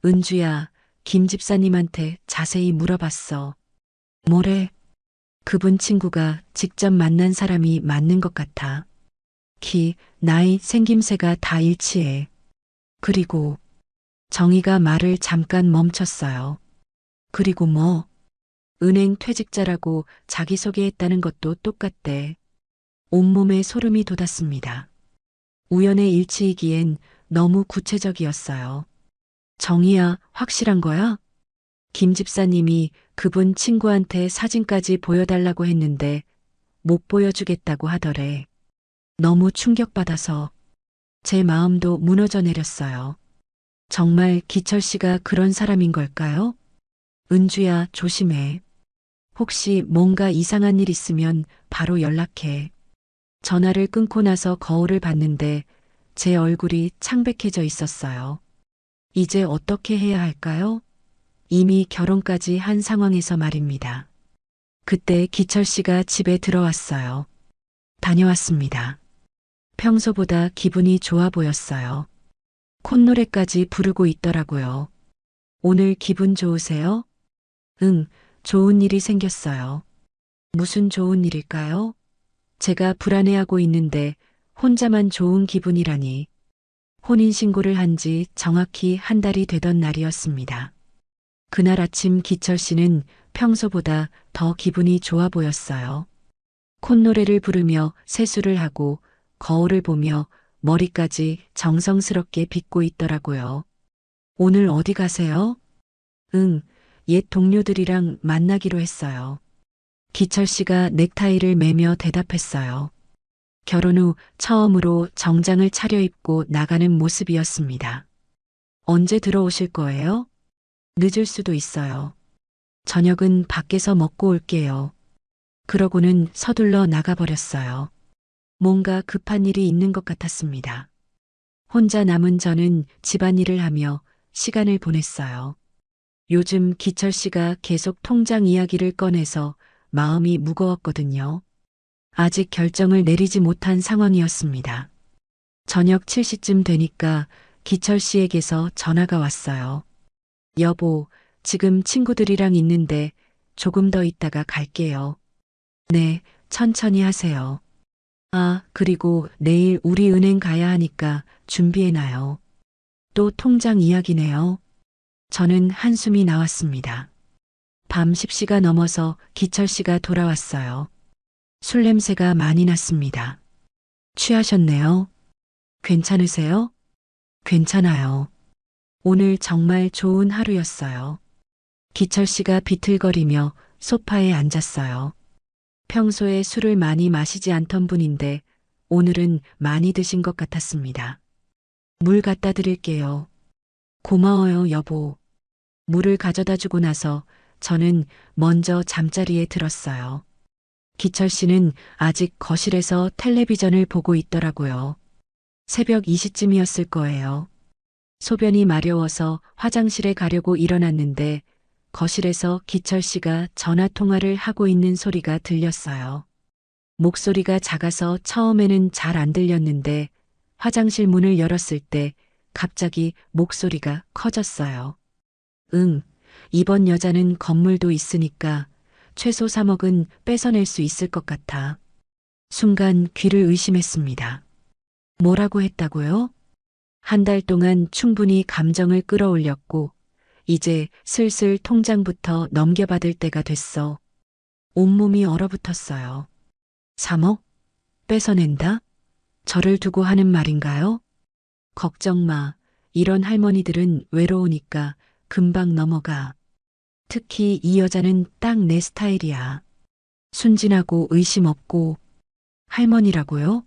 은주야, 김 집사님한테 자세히 물어봤어. 뭐래? 그분 친구가 직접 만난 사람이 맞는 것 같아. 키, 나이, 생김새가 다 일치해. 그리고 정희가 말을 잠깐 멈췄어요. 그리고 뭐? 은행 퇴직자라고 자기소개했다는 것도 똑같대. 온몸에 소름이 돋았습니다. 우연의 일치이기엔 너무 구체적이었어요. 정희야, 확실한 거야? 김 집사님이 그분 친구한테 사진까지 보여달라고 했는데 못 보여주겠다고 하더래. 너무 충격받아서 제 마음도 무너져 내렸어요. 정말 기철 씨가 그런 사람인 걸까요? 은주야, 조심해. 혹시 뭔가 이상한 일 있으면 바로 연락해. 전화를 끊고 나서 거울을 봤는데 제 얼굴이 창백해져 있었어요. 이제 어떻게 해야 할까요? 이미 결혼까지 한 상황에서 말입니다. 그때 기철 씨가 집에 들어왔어요. 다녀왔습니다. 평소보다 기분이 좋아 보였어요. 콧노래까지 부르고 있더라고요. 오늘 기분 좋으세요? 응, 좋은 일이 생겼어요. 무슨 좋은 일일까요? 제가 불안해하고 있는데 혼자만 좋은 기분이라니. 혼인신고를 한 지 정확히 한 달이 되던 날이었습니다. 그날 아침 기철 씨는 평소보다 더 기분이 좋아 보였어요. 콧노래를 부르며 세수를 하고 거울을 보며 머리까지 정성스럽게 빗고 있더라고요. 오늘 어디 가세요? 응, 옛 동료들이랑 만나기로 했어요. 기철 씨가 넥타이를 매며 대답했어요. 결혼 후 처음으로 정장을 차려입고 나가는 모습이었습니다. 언제 들어오실 거예요? 늦을 수도 있어요. 저녁은 밖에서 먹고 올게요. 그러고는 서둘러 나가버렸어요. 뭔가 급한 일이 있는 것 같았습니다. 혼자 남은 저는 집안일을 하며 시간을 보냈어요. 요즘 기철 씨가 계속 통장 이야기를 꺼내서 마음이 무거웠거든요. 아직 결정을 내리지 못한 상황이었습니다. 저녁 7시쯤 되니까 기철 씨에게서 전화가 왔어요. 여보, 지금 친구들이랑 있는데 조금 더 있다가 갈게요. 네, 천천히 하세요. 아, 그리고 내일 우리 은행 가야 하니까 준비해놔요. 또 통장 이야기네요. 저는 한숨이 나왔습니다. 밤 10시가 넘어서 기철 씨가 돌아왔어요. 술 냄새가 많이 났습니다. 취하셨네요. 괜찮으세요? 괜찮아요. 오늘 정말 좋은 하루였어요. 기철 씨가 비틀거리며 소파에 앉았어요. 평소에 술을 많이 마시지 않던 분인데 오늘은 많이 드신 것 같았습니다. 물 갖다 드릴게요. 고마워요, 여보. 물을 가져다 주고 나서 저는 먼저 잠자리에 들었어요. 기철 씨는 아직 거실에서 텔레비전을 보고 있더라고요. 새벽 2시쯤이었을 거예요. 소변이 마려워서 화장실에 가려고 일어났는데 거실에서 기철 씨가 전화 통화를 하고 있는 소리가 들렸어요. 목소리가 작아서 처음에는 잘 안 들렸는데 화장실 문을 열었을 때 갑자기 목소리가 커졌어요. 응, 이번 여자는 건물도 있으니까 최소 3억은 뺏어낼 수 있을 것 같아. 순간 귀를 의심했습니다. 뭐라고 했다고요? 한 달 동안 충분히 감정을 끌어올렸고 이제 슬슬 통장부터 넘겨받을 때가 됐어. 온몸이 얼어붙었어요. 3억? 뺏어낸다? 저를 두고 하는 말인가요? 걱정 마. 이런 할머니들은 외로우니까 금방 넘어가. 특히 이 여자는 딱 내 스타일이야. 순진하고 의심 없고. 할머니라고요?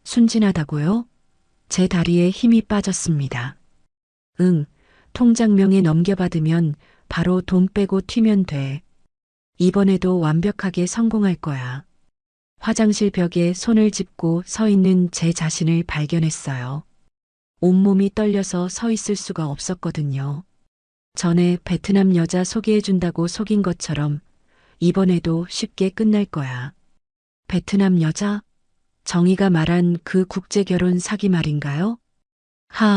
순진하다고요? 제 다리에 힘이 빠졌습니다. 응, 통장명에 넘겨받으면 바로 돈 빼고 튀면 돼. 이번에도 완벽하게 성공할 거야. 화장실 벽에 손을 짚고 서 있는 제 자신을 발견했어요. 온몸이 떨려서 서 있을 수가 없었거든요. 전에 베트남 여자 소개해준다고 속인 것처럼 이번에도 쉽게 끝날 거야. 베트남 여자? 정희가 말한 그 국제결혼 사기 말인가요?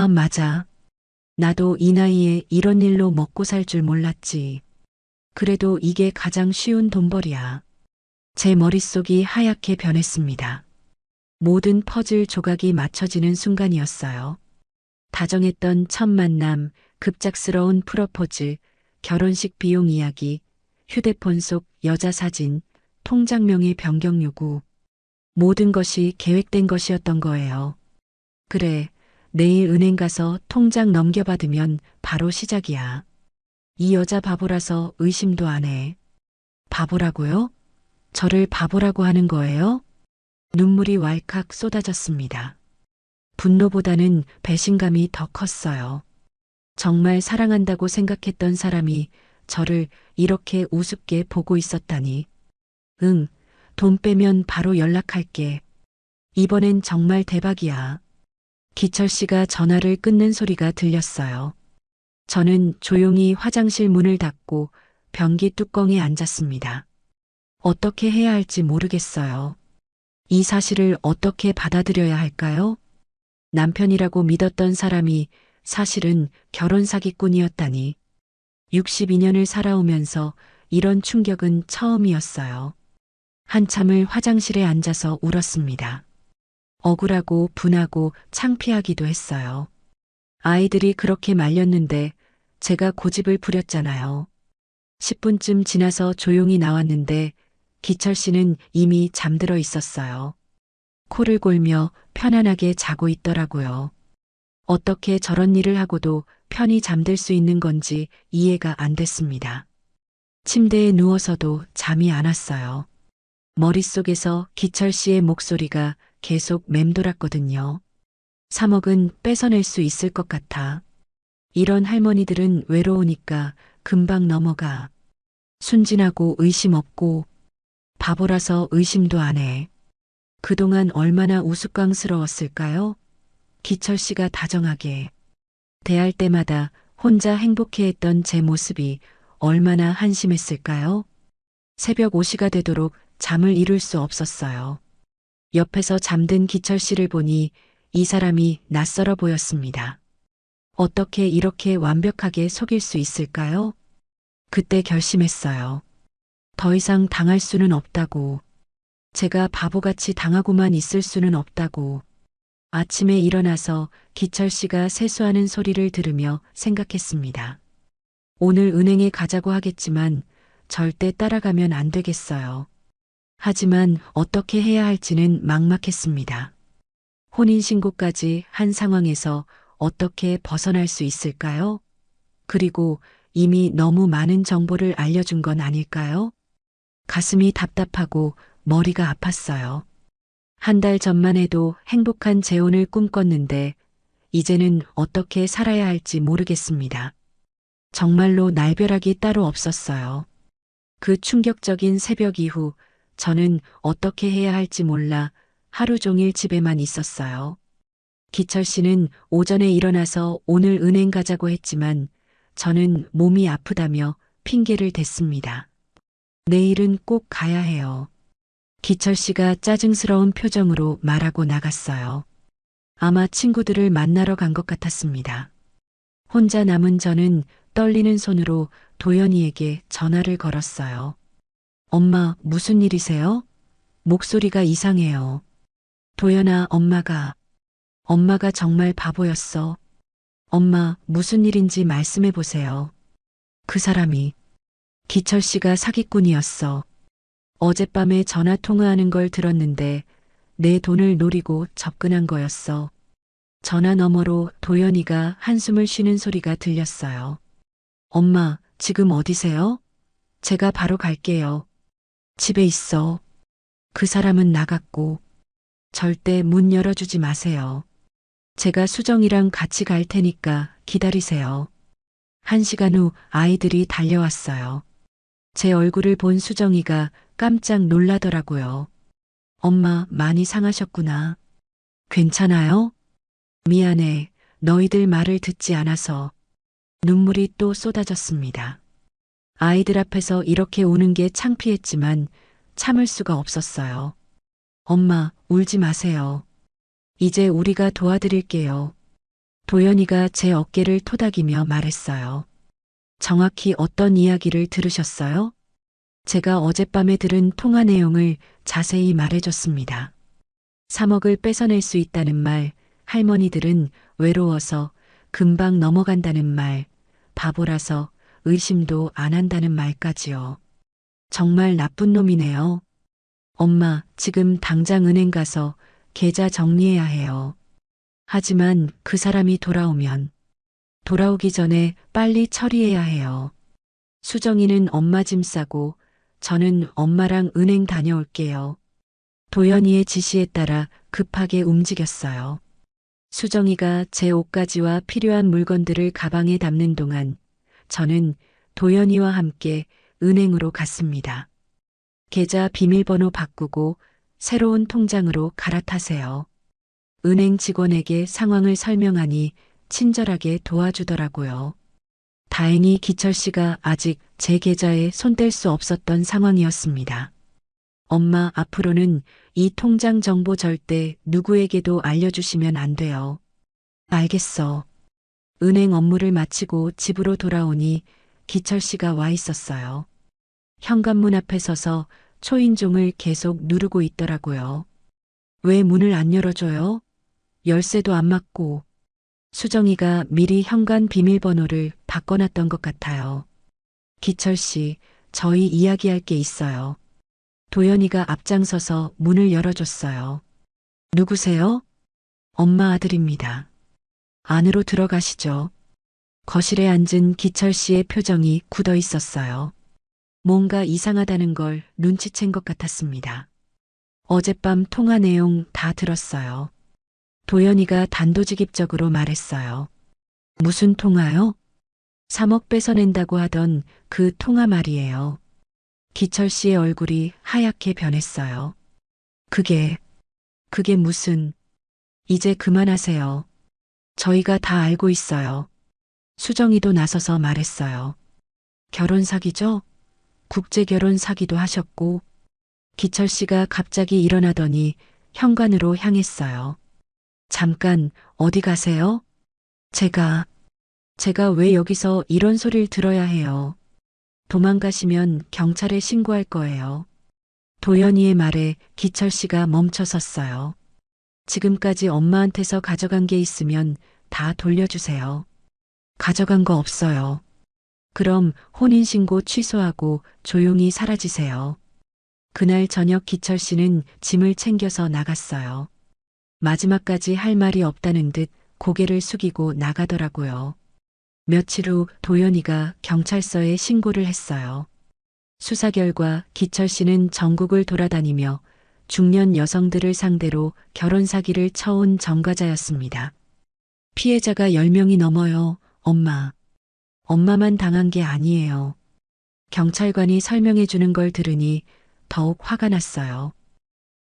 맞아. 나도 이 나이에 이런 일로 먹고 살 줄 몰랐지. 그래도 이게 가장 쉬운 돈벌이야. 제 머릿속이 하얗게 변했습니다. 모든 퍼즐 조각이 맞춰지는 순간이었어요. 다정했던 첫 만남, 급작스러운 프러포즈, 결혼식 비용 이야기, 휴대폰 속 여자 사진, 통장명의 변경 요구. 모든 것이 계획된 것이었던 거예요. 그래, 내일 은행 가서 통장 넘겨받으면 바로 시작이야. 이 여자 바보라서 의심도 안 해. 바보라고요? 저를 바보라고 하는 거예요? 눈물이 왈칵 쏟아졌습니다. 분노보다는 배신감이 더 컸어요. 정말 사랑한다고 생각했던 사람이 저를 이렇게 우습게 보고 있었다니. 응, 돈 빼면 바로 연락할게. 이번엔 정말 대박이야. 기철 씨가 전화를 끊는 소리가 들렸어요. 저는 조용히 화장실 문을 닫고 변기 뚜껑에 앉았습니다. 어떻게 해야 할지 모르겠어요. 이 사실을 어떻게 받아들여야 할까요? 남편이라고 믿었던 사람이 사실은 결혼 사기꾼이었다니. 62년을 살아오면서 이런 충격은 처음이었어요. 한참을 화장실에 앉아서 울었습니다. 억울하고 분하고 창피하기도 했어요. 아이들이 그렇게 말렸는데 제가 고집을 부렸잖아요. 10분쯤 지나서 조용히 나왔는데 기철 씨는 이미 잠들어 있었어요. 코를 골며 편안하게 자고 있더라고요. 어떻게 저런 일을 하고도 편히 잠들 수 있는 건지 이해가 안 됐습니다. 침대에 누워서도 잠이 안 왔어요. 머릿속에서 기철 씨의 목소리가 계속 맴돌았거든요. 3억은 뺏어낼 수 있을 것 같아. 이런 할머니들은 외로우니까 금방 넘어가. 순진하고 의심 없고 바보라서 의심도 안 해. 그동안 얼마나 우스꽝스러웠을까요? 기철 씨가 다정하게 대할 때마다 혼자 행복해했던 제 모습이 얼마나 한심했을까요? 새벽 5시가 되도록 잠을 이룰 수 없었어요. 옆에서 잠든 기철 씨를 보니 이 사람이 낯설어 보였습니다. 어떻게 이렇게 완벽하게 속일 수 있을까요? 그때 결심했어요. 더 이상 당할 수는 없다고. 제가 바보같이 당하고만 있을 수는 없다고. 아침에 일어나서 기철 씨가 세수하는 소리를 들으며 생각했습니다. 오늘 은행에 가자고 하겠지만 절대 따라가면 안 되겠어요. 하지만 어떻게 해야 할지는 막막했습니다. 혼인신고까지 한 상황에서 어떻게 벗어날 수 있을까요? 그리고 이미 너무 많은 정보를 알려준 건 아닐까요? 가슴이 답답하고 머리가 아팠어요. 한 달 전만 해도 행복한 재혼을 꿈꿨는데 이제는 어떻게 살아야 할지 모르겠습니다. 정말로 날벼락이 따로 없었어요. 그 충격적인 새벽 이후 저는 어떻게 해야 할지 몰라 하루 종일 집에만 있었어요. 기철 씨는 오전에 일어나서 오늘 은행 가자고 했지만 저는 몸이 아프다며 핑계를 댔습니다. 내일은 꼭 가야 해요. 기철 씨가 짜증스러운 표정으로 말하고 나갔어요. 아마 친구들을 만나러 간 것 같았습니다. 혼자 남은 저는 떨리는 손으로 도연이에게 전화를 걸었어요. 엄마, 무슨 일이세요? 목소리가 이상해요. 도연아, 엄마가 정말 바보였어. 엄마, 무슨 일인지 말씀해 보세요. 그 사람이 기철 씨가 사기꾼이었어. 어젯밤에 전화 통화하는 걸 들었는데 내 돈을 노리고 접근한 거였어. 전화 너머로 도연이가 한숨을 쉬는 소리가 들렸어요. 엄마, 지금 어디세요? 제가 바로 갈게요. 집에 있어. 그 사람은 나갔고 절대 문 열어주지 마세요. 제가 수정이랑 같이 갈 테니까 기다리세요. 1시간 후 아이들이 달려왔어요. 제 얼굴을 본 수정이가 깜짝 놀라더라고요. 엄마, 많이 상하셨구나. 괜찮아요? 미안해. 너희들 말을 듣지 않아서. 눈물이 또 쏟아졌습니다. 아이들 앞에서 이렇게 우는 게 창피했지만 참을 수가 없었어요. 엄마, 울지 마세요. 이제 우리가 도와드릴게요. 도연이가 제 어깨를 토닥이며 말했어요. 정확히 어떤 이야기를 들으셨어요? 제가 어젯밤에 들은 통화 내용을 자세히 말해줬습니다. 3억을 뺏어낼 수 있다는 말, 할머니들은 외로워서 금방 넘어간다는 말, 바보라서 의심도 안 한다는 말까지요. 정말 나쁜 놈이네요. 엄마, 지금 당장 은행 가서 계좌 정리해야 해요. 하지만 그 사람이 돌아오기 전에 빨리 처리해야 해요. 수정이는 엄마 짐 싸고 저는 엄마랑 은행 다녀올게요. 도연이의 지시에 따라 급하게 움직였어요. 수정이가 제 옷가지와 필요한 물건들을 가방에 담는 동안 저는 도연이와 함께 은행으로 갔습니다. 계좌 비밀번호 바꾸고 새로운 통장으로 갈아타세요. 은행 직원에게 상황을 설명하니 친절하게 도와주더라고요. 다행히 기철 씨가 아직 제 계좌에 손댈 수 없었던 상황이었습니다. 엄마, 앞으로는 이 통장 정보 절대 누구에게도 알려주시면 안 돼요. 알겠어. 은행 업무를 마치고 집으로 돌아오니 기철 씨가 와 있었어요. 현관문 앞에 서서 초인종을 계속 누르고 있더라고요. 왜 문을 안 열어줘요? 열쇠도 안 맞고. 수정이가 미리 현관 비밀번호를 바꿔놨던 것 같아요. 기철 씨, 저희 이야기할 게 있어요. 도연이가 앞장서서 문을 열어줬어요. 누구세요? 엄마 아들입니다. 안으로 들어가시죠. 거실에 앉은 기철 씨의 표정이 굳어 있었어요. 뭔가 이상하다는 걸 눈치챈 것 같았습니다. 어젯밤 통화 내용 다 들었어요. 도연이가 단도직입적으로 말했어요. 무슨 통화요? 3억 뺏어낸다고 하던 그 통화 말이에요. 기철 씨의 얼굴이 하얗게 변했어요. 그게 무슨... 이제 그만하세요. 저희가 다 알고 있어요. 수정이도 나서서 말했어요. 결혼 사기죠? 국제 결혼 사기도 하셨고. 기철 씨가 갑자기 일어나더니 현관으로 향했어요. 잠깐, 어디 가세요? 제가 왜 여기서 이런 소리를 들어야 해요? 도망가시면 경찰에 신고할 거예요. 도연이의 말에 기철 씨가 멈춰섰어요. 지금까지 엄마한테서 가져간 게 있으면 다 돌려주세요. 가져간 거 없어요. 그럼 혼인신고 취소하고 조용히 사라지세요. 그날 저녁 기철 씨는 짐을 챙겨서 나갔어요. 마지막까지 할 말이 없다는 듯 고개를 숙이고 나가더라고요. 며칠 후 도연이가 경찰서에 신고를 했어요. 수사 결과 기철 씨는 전국을 돌아다니며 중년 여성들을 상대로 결혼 사기를 쳐온 전과자였습니다. 피해자가 10명이 넘어요. 엄마만 당한 게 아니에요. 경찰관이 설명해 주는 걸 들으니 더욱 화가 났어요.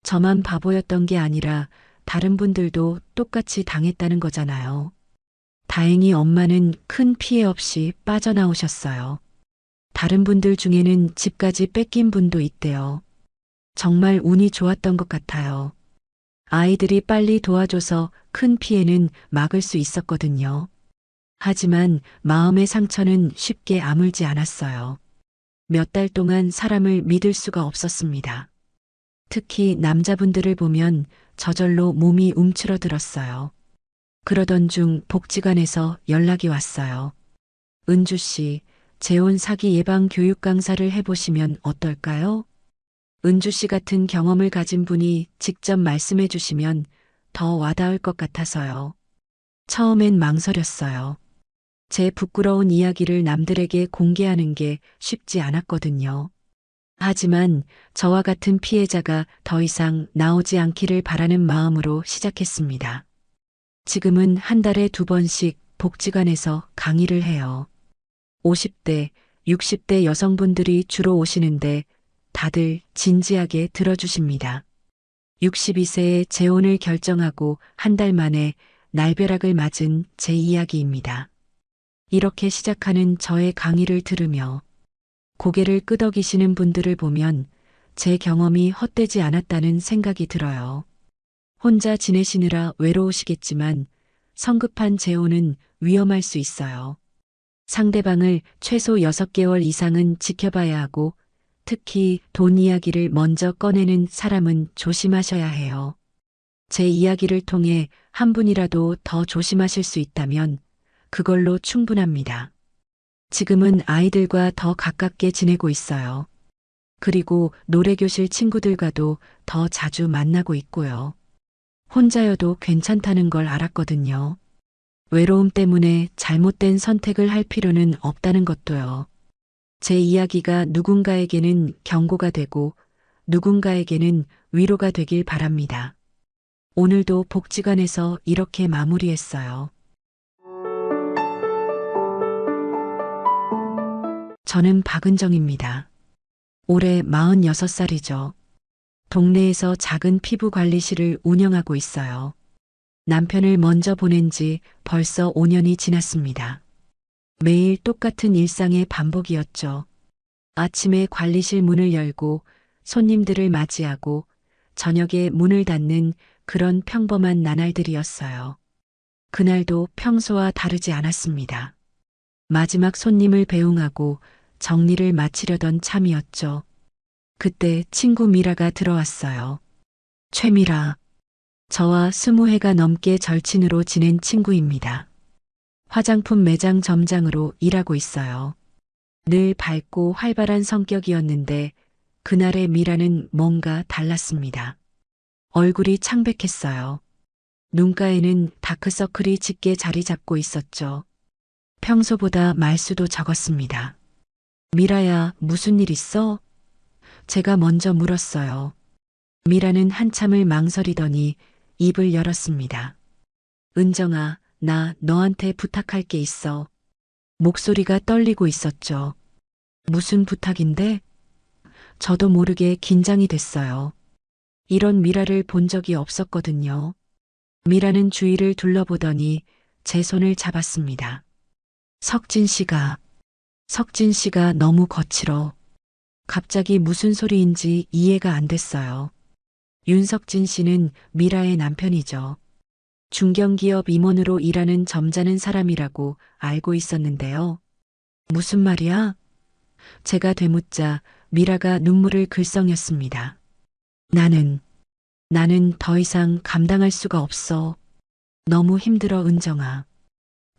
저만 바보였던 게 아니라 다른 분들도 똑같이 당했다는 거잖아요. 다행히 엄마는 큰 피해 없이 빠져나오셨어요. 다른 분들 중에는 집까지 뺏긴 분도 있대요. 정말 운이 좋았던 것 같아요. 아이들이 빨리 도와줘서 큰 피해는 막을 수 있었거든요. 하지만 마음의 상처는 쉽게 아물지 않았어요. 몇 달 동안 사람을 믿을 수가 없었습니다. 특히 남자분들을 보면 저절로 몸이 움츠러들었어요. 그러던 중 복지관에서 연락이 왔어요. 은주 씨, 재혼 사기 예방 교육 강사를 해보시면 어떨까요? 은주 씨 같은 경험을 가진 분이 직접 말씀해 주시면 더 와닿을 것 같아서요. 처음엔 망설였어요. 제 부끄러운 이야기를 남들에게 공개하는 게 쉽지 않았거든요. 하지만 저와 같은 피해자가 더 이상 나오지 않기를 바라는 마음으로 시작했습니다. 지금은 한 달에 2번씩 복지관에서 강의를 해요. 50대, 60대 여성분들이 주로 오시는데 다들 진지하게 들어주십니다. 62세에 재혼을 결정하고 한 달 만에 날벼락을 맞은 제 이야기입니다. 이렇게 시작하는 저의 강의를 들으며 고개를 끄덕이시는 분들을 보면 제 경험이 헛되지 않았다는 생각이 들어요. 혼자 지내시느라 외로우시겠지만 성급한 재혼은 위험할 수 있어요. 상대방을 최소 6개월 이상은 지켜봐야 하고 특히 돈 이야기를 먼저 꺼내는 사람은 조심하셔야 해요. 제 이야기를 통해 한 분이라도 더 조심하실 수 있다면 그걸로 충분합니다. 지금은 아이들과 더 가깝게 지내고 있어요. 그리고 노래교실 친구들과도 더 자주 만나고 있고요. 혼자여도 괜찮다는 걸 알았거든요. 외로움 때문에 잘못된 선택을 할 필요는 없다는 것도요. 제 이야기가 누군가에게는 경고가 되고 누군가에게는 위로가 되길 바랍니다. 오늘도 복지관에서 이렇게 마무리했어요. 저는 박은정입니다. 올해 46살이죠. 동네에서 작은 피부 관리실을 운영하고 있어요. 남편을 먼저 보낸 지 벌써 5년이 지났습니다. 매일 똑같은 일상의 반복이었죠. 아침에 관리실 문을 열고 손님들을 맞이하고 저녁에 문을 닫는 그런 평범한 나날들이었어요. 그날도 평소와 다르지 않았습니다. 마지막 손님을 배웅하고 정리를 마치려던 참이었죠. 그때 친구 미라가 들어왔어요. 최미라. 저와 20회가 넘게 절친으로 지낸 친구입니다. 화장품 매장 점장으로 일하고 있어요. 늘 밝고 활발한 성격이었는데 그날의 미라는 뭔가 달랐습니다. 얼굴이 창백했어요. 눈가에는 다크서클이 짙게 자리 잡고 있었죠. 평소보다 말수도 적었습니다. 미라야, 무슨 일 있어? 제가 먼저 물었어요. 미라는 한참을 망설이더니 입을 열었습니다. 은정아, 나 너한테 부탁할 게 있어. 목소리가 떨리고 있었죠. 무슨 부탁인데? 저도 모르게 긴장이 됐어요. 이런 미라를 본 적이 없었거든요. 미라는 주위를 둘러보더니 제 손을 잡았습니다. 석진 씨가 너무 거칠어. 갑자기 무슨 소리인지 이해가 안 됐어요. 윤석진 씨는 미라의 남편이죠. 중견기업 임원으로 일하는 점잖은 사람이라고 알고 있었는데요. 무슨 말이야? 제가 되묻자 미라가 눈물을 글썽였습니다. 나는 더 이상 감당할 수가 없어. 너무 힘들어, 은정아.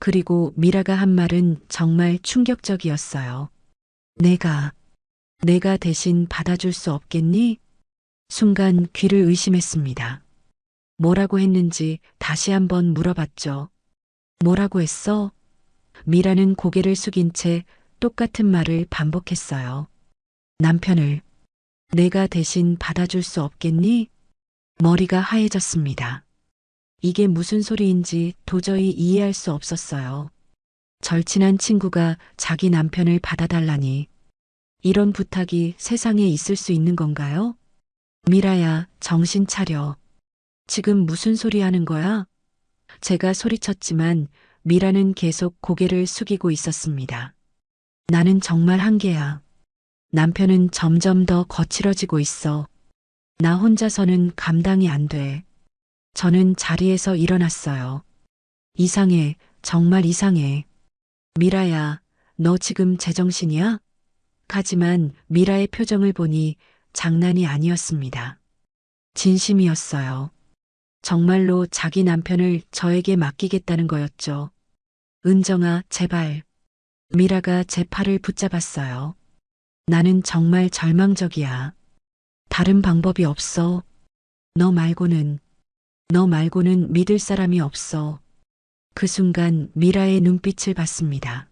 그리고 미라가 한 말은 정말 충격적이었어요. 내가 대신 받아줄 수 없겠니? 순간 귀를 의심했습니다. 뭐라고 했는지 다시 한번 물어봤죠. 뭐라고 했어? 미라는 고개를 숙인 채 똑같은 말을 반복했어요. 남편을 내가 대신 받아줄 수 없겠니? 머리가 하얘졌습니다. 이게 무슨 소리인지 도저히 이해할 수 없었어요. 절친한 친구가 자기 남편을 받아달라니. 이런 부탁이 세상에 있을 수 있는 건가요? 미라야, 정신 차려. 지금 무슨 소리 하는 거야? 제가 소리쳤지만 미라는 계속 고개를 숙이고 있었습니다. 나는 정말 한계야. 남편은 점점 더 거칠어지고 있어. 나 혼자서는 감당이 안 돼. 저는 자리에서 일어났어요. 이상해, 정말 이상해. 미라야, 너 지금 제정신이야? 하지만 미라의 표정을 보니 장난이 아니었습니다. 진심이었어요. 정말로 자기 남편을 저에게 맡기겠다는 거였죠. 은정아, 제발. 미라가 제 팔을 붙잡았어요. 나는 정말 절망적이야. 다른 방법이 없어. 너 말고는 믿을 사람이 없어. 그 순간 미라의 눈빛을 봤습니다.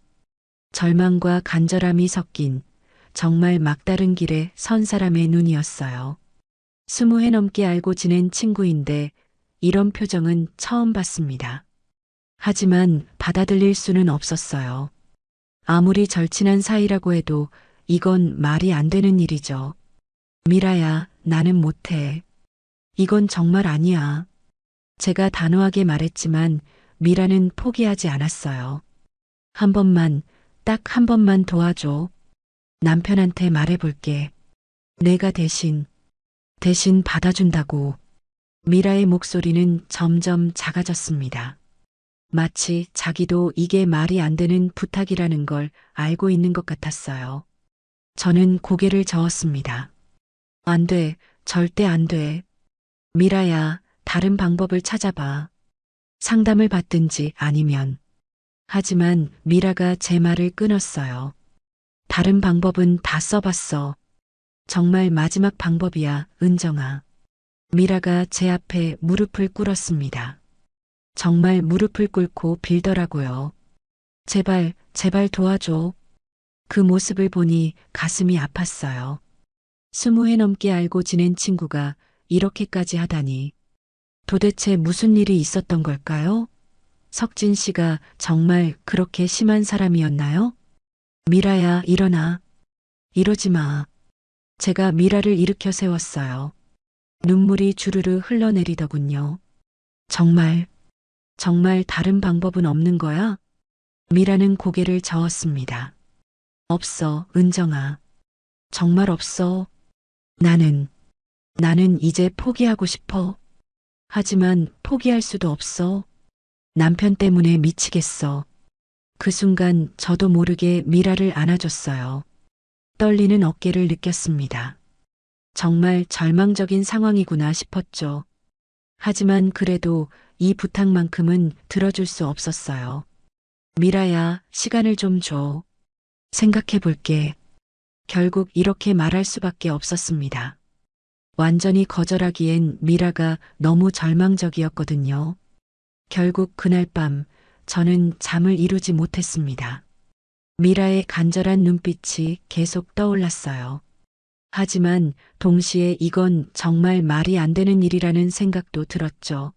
절망과 간절함이 섞인 정말 막다른 길에 선 사람의 눈이었어요. 20회 넘게 알고 지낸 친구인데 이런 표정은 처음 봤습니다. 하지만 받아들일 수는 없었어요. 아무리 절친한 사이라고 해도 이건 말이 안 되는 일이죠. 미라야, 나는 못해. 이건 정말 아니야. 제가 단호하게 말했지만 미라는 포기하지 않았어요. 한 번만, 딱 한 번만 도와줘. 남편한테 말해볼게. 내가 대신 받아준다고. 미라의 목소리는 점점 작아졌습니다. 마치 자기도 이게 말이 안 되는 부탁이라는 걸 알고 있는 것 같았어요. 저는 고개를 저었습니다. 안 돼, 절대 안 돼. 미라야, 다른 방법을 찾아봐. 상담을 받든지 아니면. 하지만 미라가 제 말을 끊었어요. 다른 방법은 다 써봤어. 정말 마지막 방법이야, 은정아. 미라가 제 앞에 무릎을 꿇었습니다. 정말 무릎을 꿇고 빌더라고요. 제발, 제발 도와줘. 그 모습을 보니 가슴이 아팠어요. 20회 넘게 알고 지낸 친구가 이렇게까지 하다니. 도대체 무슨 일이 있었던 걸까요? 석진 씨가 정말 그렇게 심한 사람이었나요? 미라야, 일어나. 이러지 마. 제가 미라를 일으켜 세웠어요. 눈물이 주르르 흘러내리더군요. 정말 다른 방법은 없는 거야? 미라는 고개를 저었습니다. 없어, 은정아. 정말 없어. 나는 이제 포기하고 싶어. 하지만 포기할 수도 없어. 남편 때문에 미치겠어. 그 순간 저도 모르게 미라를 안아줬어요. 떨리는 어깨를 느꼈습니다. 정말 절망적인 상황이구나 싶었죠. 하지만 그래도 이 부탁만큼은 들어줄 수 없었어요. 미라야, 시간을 좀 줘. 생각해 볼게. 결국 이렇게 말할 수밖에 없었습니다. 완전히 거절하기엔 미라가 너무 절망적이었거든요. 결국 그날 밤 저는 잠을 이루지 못했습니다. 미라의 간절한 눈빛이 계속 떠올랐어요. 하지만 동시에 이건 정말 말이 안 되는 일이라는 생각도 들었죠.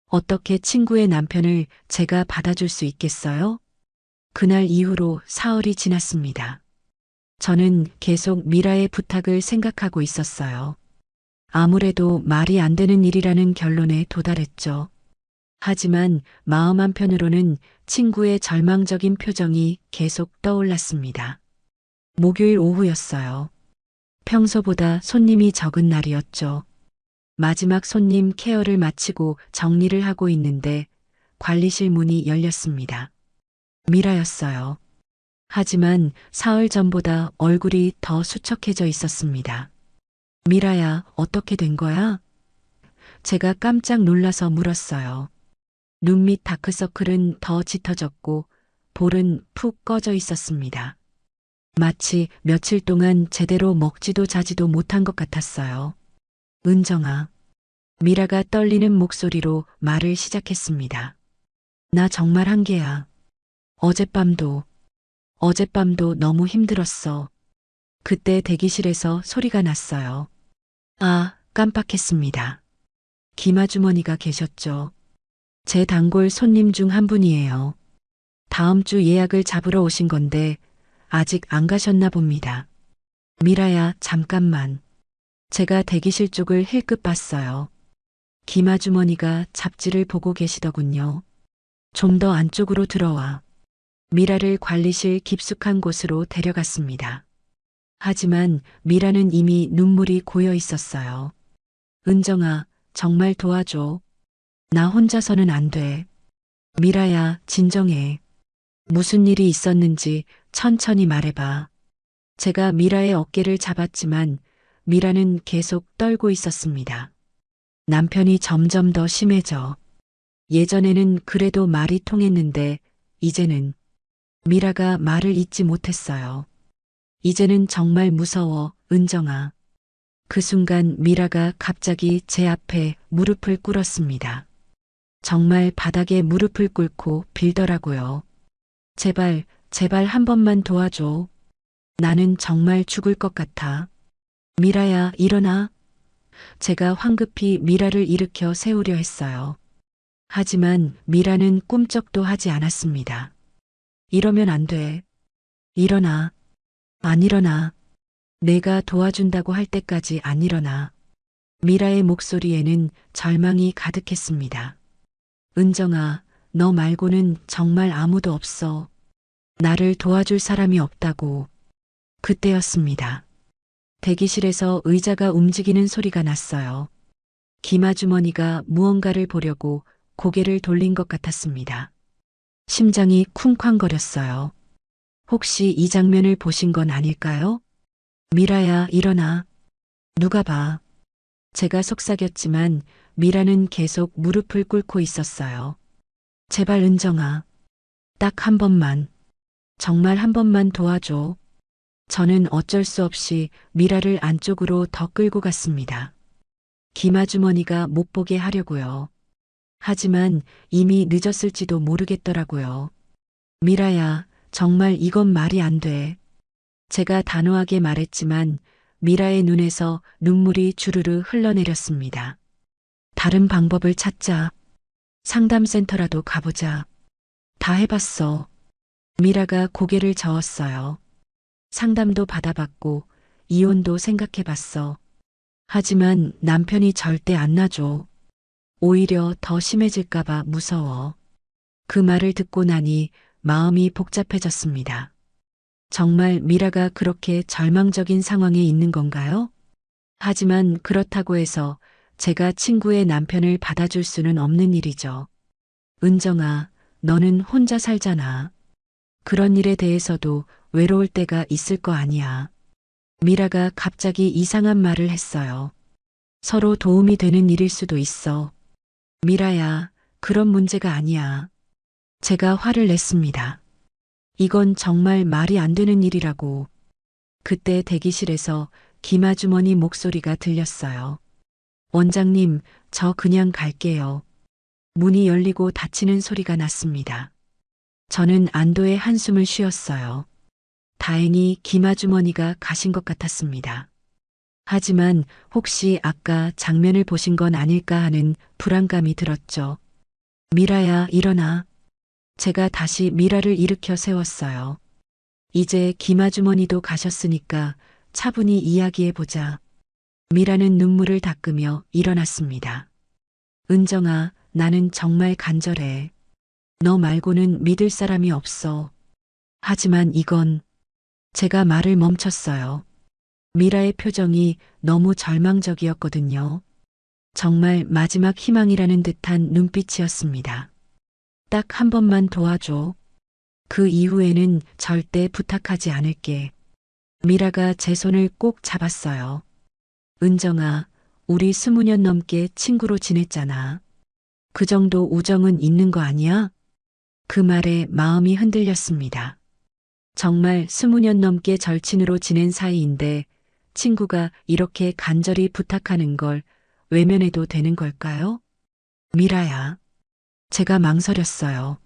어떻게 친구의 남편을 제가 받아줄 수 있겠어요? 그날 이후로 사흘이 지났습니다. 저는 계속 미라의 부탁을 생각하고 있었어요. 아무래도 말이 안 되는 일이라는 결론에 도달했죠. 하지만 마음 한편으로는 친구의 절망적인 표정이 계속 떠올랐습니다. 목요일 오후였어요. 평소보다 손님이 적은 날이었죠. 마지막 손님 케어를 마치고 정리를 하고 있는데 관리실 문이 열렸습니다. 미라였어요. 하지만 사흘 전보다 얼굴이 더 수척해져 있었습니다. 미라야, 어떻게 된 거야? 제가 깜짝 놀라서 물었어요. 눈 밑 다크서클은 더 짙어졌고 볼은 푹 꺼져 있었습니다. 마치 며칠 동안 제대로 먹지도 자지도 못한 것 같았어요. 은정아. 미라가 떨리는 목소리로 말을 시작했습니다. 나 정말 한계야. 어젯밤도 너무 힘들었어. 그때 대기실에서 소리가 났어요. 아, 깜빡했습니다. 김아주머니가 계셨죠. 제 단골 손님 중 한 분이에요. 다음 주 예약을 잡으러 오신 건데 아직 안 가셨나 봅니다. 미라야, 잠깐만. 제가 대기실 쪽을 힐끗 봤어요. 김아주머니가 잡지를 보고 계시더군요. 좀 더 안쪽으로 들어와. 미라를 관리실 깊숙한 곳으로 데려갔습니다. 하지만 미라는 이미 눈물이 고여 있었어요. 은정아, 정말 도와줘. 나 혼자서는 안 돼. 미라야, 진정해. 무슨 일이 있었는지 천천히 말해봐. 제가 미라의 어깨를 잡았지만 미라는 계속 떨고 있었습니다. 남편이 점점 더 심해져. 예전에는 그래도 말이 통했는데 이제는 미라가 말을 잇지 못했어요. 이제는 정말 무서워, 은정아. 그 순간 미라가 갑자기 제 앞에 무릎을 꿇었습니다. 정말 바닥에 무릎을 꿇고 빌더라고요. 제발, 제발 한 번만 도와줘. 나는 정말 죽을 것 같아. 미라야, 일어나. 제가 황급히 미라를 일으켜 세우려 했어요. 하지만 미라는 꿈쩍도 하지 않았습니다. 이러면 안 돼. 일어나. 안 일어나. 내가 도와준다고 할 때까지 안 일어나. 미라의 목소리에는 절망이 가득했습니다. 은정아, 너 말고는 정말 아무도 없어. 나를 도와줄 사람이 없다고. 그때였습니다. 대기실에서 의자가 움직이는 소리가 났어요. 김 아주머니가 무언가를 보려고 고개를 돌린 것 같았습니다. 심장이 쿵쾅거렸어요. 혹시 이 장면을 보신 건 아닐까요? 미라야, 일어나. 누가 봐. 제가 속삭였지만 미라는 계속 무릎을 꿇고 있었어요. 제발 은정아. 딱 한 번만. 정말 한 번만 도와줘. 저는 어쩔 수 없이 미라를 안쪽으로 더 끌고 갔습니다. 김 아주머니가 못 보게 하려고요. 하지만 이미 늦었을지도 모르겠더라고요. 미라야, 정말 이건 말이 안 돼. 제가 단호하게 말했지만 미라의 눈에서 눈물이 주르르 흘러내렸습니다. 다른 방법을 찾자. 상담센터라도 가보자. 다 해봤어. 미라가 고개를 저었어요. 상담도 받아봤고 이혼도 생각해봤어. 하지만 남편이 절대 안 놔줘. 오히려 더 심해질까봐 무서워. 그 말을 듣고 나니 마음이 복잡해졌습니다. 정말 미라가 그렇게 절망적인 상황에 있는 건가요? 하지만 그렇다고 해서 제가 친구의 남편을 받아줄 수는 없는 일이죠. 은정아, 너는 혼자 살잖아. 그런 일에 대해서도 외로울 때가 있을 거 아니야. 미라가 갑자기 이상한 말을 했어요. 서로 도움이 되는 일일 수도 있어. 미라야, 그런 문제가 아니야. 제가 화를 냈습니다. 이건 정말 말이 안 되는 일이라고. 그때 대기실에서 김 아주머니 목소리가 들렸어요. 원장님, 저 그냥 갈게요. 문이 열리고 닫히는 소리가 났습니다. 저는 안도의 한숨을 쉬었어요. 다행히 김 아주머니가 가신 것 같았습니다. 하지만 혹시 아까 장면을 보신 건 아닐까 하는 불안감이 들었죠. 미라야, 일어나. 제가 다시 미라를 일으켜 세웠어요. 이제 김 아주머니도 가셨으니까 차분히 이야기해보자. 미라는 눈물을 닦으며 일어났습니다. 은정아, 나는 정말 간절해. 너 말고는 믿을 사람이 없어. 하지만 이건 제가 말을 멈췄어요. 미라의 표정이 너무 절망적이었거든요. 정말 마지막 희망이라는 듯한 눈빛이었습니다. 딱 한 번만 도와줘. 그 이후에는 절대 부탁하지 않을게. 미라가 제 손을 꼭 잡았어요. 은정아, 우리 20년 넘게 친구로 지냈잖아. 그 정도 우정은 있는 거 아니야? 그 말에 마음이 흔들렸습니다. 정말 20년 넘게 절친으로 지낸 사이인데 친구가 이렇게 간절히 부탁하는 걸 외면해도 되는 걸까요? 미라야, 제가 망설였어요.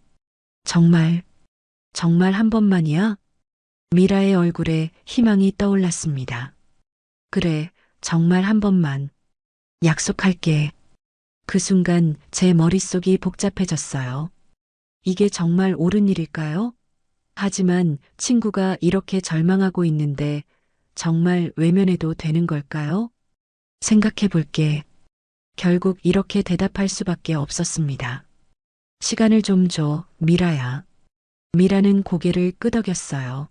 정말, 정말 한 번만이야? 미라의 얼굴에 희망이 떠올랐습니다. 그래, 정말 한 번만. 약속할게. 그 순간 제 머릿속이 복잡해졌어요. 이게 정말 옳은 일일까요? 하지만 친구가 이렇게 절망하고 있는데 정말 외면해도 되는 걸까요? 생각해 볼게. 결국 이렇게 대답할 수밖에 없었습니다. 시간을 좀 줘, 미라야. 미라는 고개를 끄덕였어요.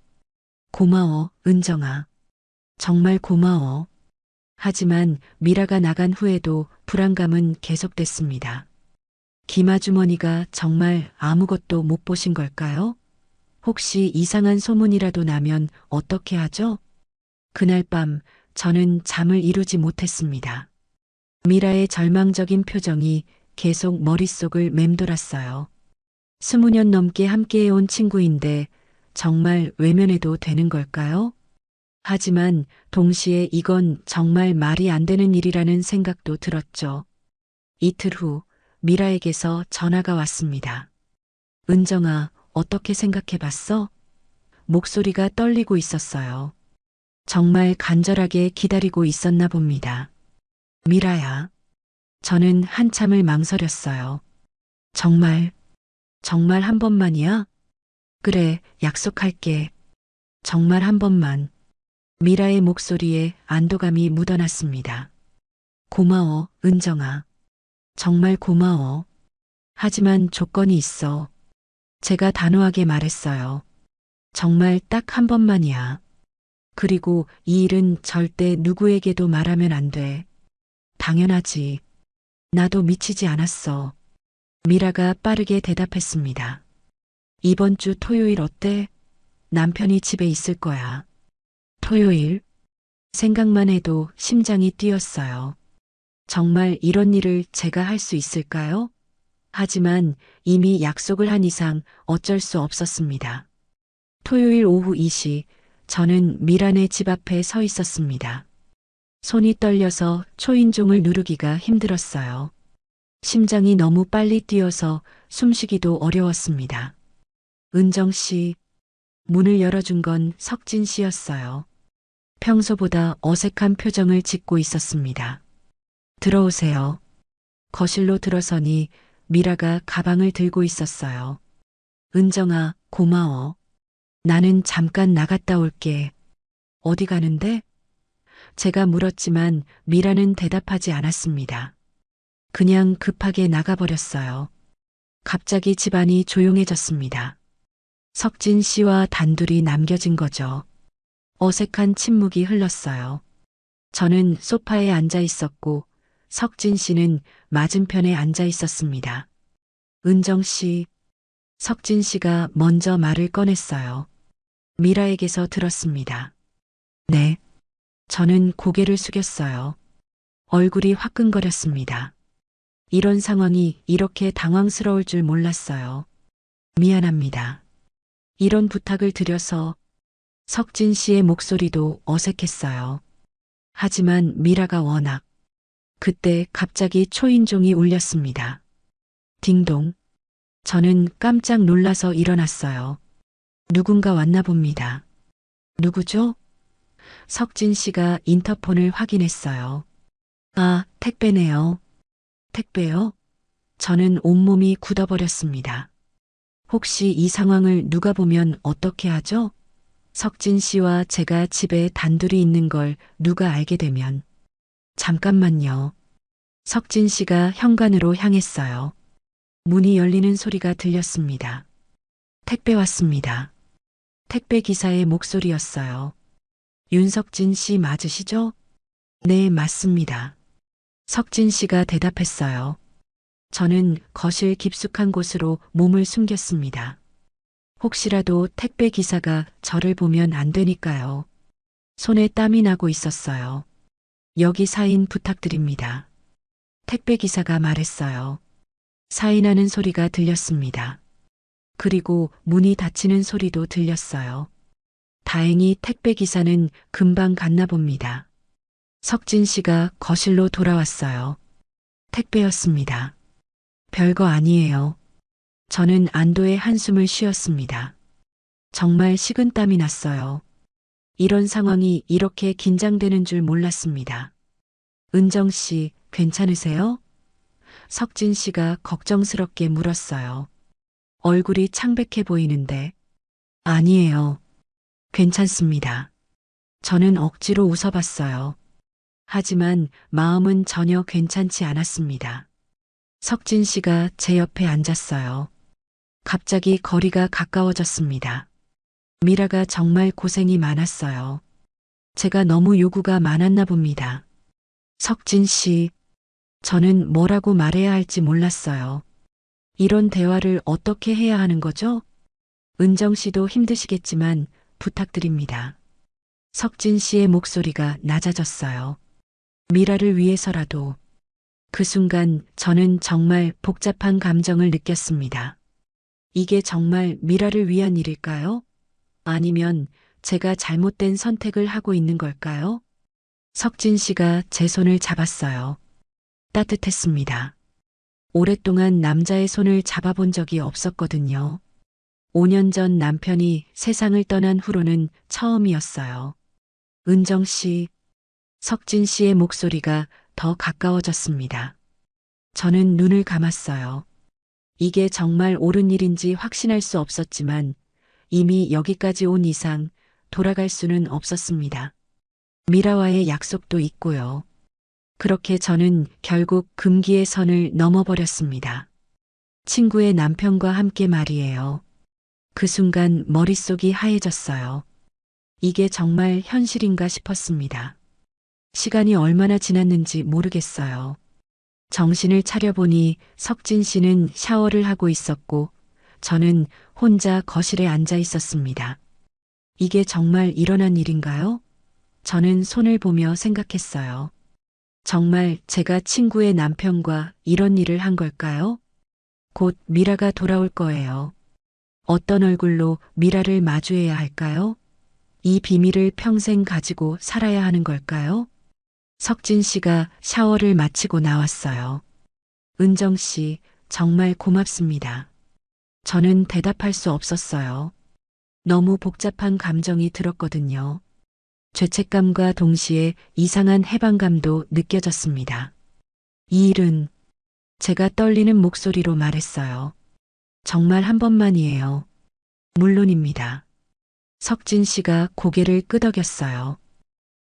고마워, 은정아. 정말 고마워. 하지만 미라가 나간 후에도 불안감은 계속됐습니다. 김 아주머니가 정말 아무것도 못 보신 걸까요? 혹시 이상한 소문이라도 나면 어떻게 하죠? 그날 밤 저는 잠을 이루지 못했습니다. 미라의 절망적인 표정이 계속 머릿속을 맴돌았어요. 20년 넘게 함께해온 친구인데 정말 외면해도 되는 걸까요? 하지만 동시에 이건 정말 말이 안 되는 일이라는 생각도 들었죠. 이틀 후 미라에게서 전화가 왔습니다. 은정아, 어떻게 생각해 봤어? 목소리가 떨리고 있었어요. 정말 간절하게 기다리고 있었나 봅니다. 미라야. 저는 한참을 망설였어요. 정말, 정말 한 번만이야? 그래, 약속할게. 정말 한 번만. 미라의 목소리에 안도감이 묻어났습니다. 고마워, 은정아. 정말 고마워. 하지만 조건이 있어. 제가 단호하게 말했어요. 정말 딱 한 번만이야. 그리고 이 일은 절대 누구에게도 말하면 안 돼. 당연하지. 나도 미치지 않았어. 미라가 빠르게 대답했습니다. 이번 주 토요일 어때? 남편이 집에 있을 거야. 토요일? 생각만 해도 심장이 뛰었어요. 정말 이런 일을 제가 할 수 있을까요? 하지만 이미 약속을 한 이상 어쩔 수 없었습니다. 토요일 오후 2시, 저는 미란의 집 앞에 서 있었습니다. 손이 떨려서 초인종을 누르기가 힘들었어요. 심장이 너무 빨리 뛰어서 숨쉬기도 어려웠습니다. 은정 씨, 문을 열어준 건 석진 씨였어요. 평소보다 어색한 표정을 짓고 있었습니다. 들어오세요. 거실로 들어서니 미라가 가방을 들고 있었어요. 은정아, 고마워. 나는 잠깐 나갔다 올게. 어디 가는데? 제가 물었지만 미라는 대답하지 않았습니다. 그냥 급하게 나가버렸어요. 갑자기 집안이 조용해졌습니다. 석진 씨와 단둘이 남겨진 거죠. 어색한 침묵이 흘렀어요. 저는 소파에 앉아 있었고 석진 씨는 맞은편에 앉아 있었습니다. 은정 씨, 석진 씨가 먼저 말을 꺼냈어요. 미라에게서 들었습니다. 네. 저는 고개를 숙였어요. 얼굴이 화끈거렸습니다. 이런 상황이 이렇게 당황스러울 줄 몰랐어요. 미안합니다. 이런 부탁을 드려서 석진 씨의 목소리도 어색했어요. 하지만 미라가 워낙 그때 갑자기 초인종이 울렸습니다. 딩동. 저는 깜짝 놀라서 일어났어요. 누군가 왔나 봅니다. 누구죠? 석진 씨가 인터폰을 확인했어요. 아, 택배네요. 택배요? 저는 온몸이 굳어버렸습니다. 혹시 이 상황을 누가 보면 어떻게 하죠? 석진 씨와 제가 집에 단둘이 있는 걸 누가 알게 되면. 잠깐만요. 석진 씨가 현관으로 향했어요. 문이 열리는 소리가 들렸습니다. 택배 왔습니다. 택배 기사의 목소리였어요. 윤석진 씨 맞으시죠? 네, 맞습니다. 석진 씨가 대답했어요. 저는 거실 깊숙한 곳으로 몸을 숨겼습니다. 혹시라도 택배 기사가 저를 보면 안 되니까요. 손에 땀이 나고 있었어요. 여기 사인 부탁드립니다. 택배 기사가 말했어요. 사인하는 소리가 들렸습니다. 그리고 문이 닫히는 소리도 들렸어요. 다행히 택배 기사는 금방 갔나 봅니다. 석진 씨가 거실로 돌아왔어요. 택배였습니다. 별거 아니에요. 저는 안도의 한숨을 쉬었습니다. 정말 식은땀이 났어요. 이런 상황이 이렇게 긴장되는 줄 몰랐습니다. 은정 씨, 괜찮으세요? 석진 씨가 걱정스럽게 물었어요. 얼굴이 창백해 보이는데. 아니에요. 괜찮습니다. 저는 억지로 웃어봤어요. 하지만 마음은 전혀 괜찮지 않았습니다. 석진 씨가 제 옆에 앉았어요. 갑자기 거리가 가까워졌습니다. 미라가 정말 고생이 많았어요. 제가 너무 요구가 많았나 봅니다. 석진 씨, 저는 뭐라고 말해야 할지 몰랐어요. 이런 대화를 어떻게 해야 하는 거죠? 은정 씨도 힘드시겠지만 부탁드립니다. 석진 씨의 목소리가 낮아졌어요. 미라를 위해서라도. 그 순간 저는 정말 복잡한 감정을 느꼈습니다. 이게 정말 미라를 위한 일일까요? 아니면 제가 잘못된 선택을 하고 있는 걸까요? 석진 씨가 제 손을 잡았어요. 따뜻했습니다. 오랫동안 남자의 손을 잡아본 적이 없었거든요. 5년 전 남편이 세상을 떠난 후로는 처음이었어요. 은정 씨, 석진 씨의 목소리가 더 가까워졌습니다. 저는 눈을 감았어요. 이게 정말 옳은 일인지 확신할 수 없었지만 이미 여기까지 온 이상 돌아갈 수는 없었습니다. 미라와의 약속도 있고요. 그렇게 저는 결국 금기의 선을 넘어버렸습니다. 친구의 남편과 함께 말이에요. 그 순간 머릿속이 하얘졌어요. 이게 정말 현실인가 싶었습니다. 시간이 얼마나 지났는지 모르겠어요. 정신을 차려보니 석진 씨는 샤워를 하고 있었고 저는 혼자 거실에 앉아 있었습니다. 이게 정말 일어난 일인가요? 저는 손을 보며 생각했어요. 정말 제가 친구의 남편과 이런 일을 한 걸까요? 곧 미라가 돌아올 거예요. 어떤 얼굴로 미라를 마주해야 할까요? 이 비밀을 평생 가지고 살아야 하는 걸까요? 석진 씨가 샤워를 마치고 나왔어요. 은정 씨, 정말 고맙습니다. 저는 대답할 수 없었어요. 너무 복잡한 감정이 들었거든요. 죄책감과 동시에 이상한 해방감도 느껴졌습니다. 이 일은 제가 떨리는 목소리로 말했어요. 정말 한 번만이에요. 물론입니다. 석진 씨가 고개를 끄덕였어요.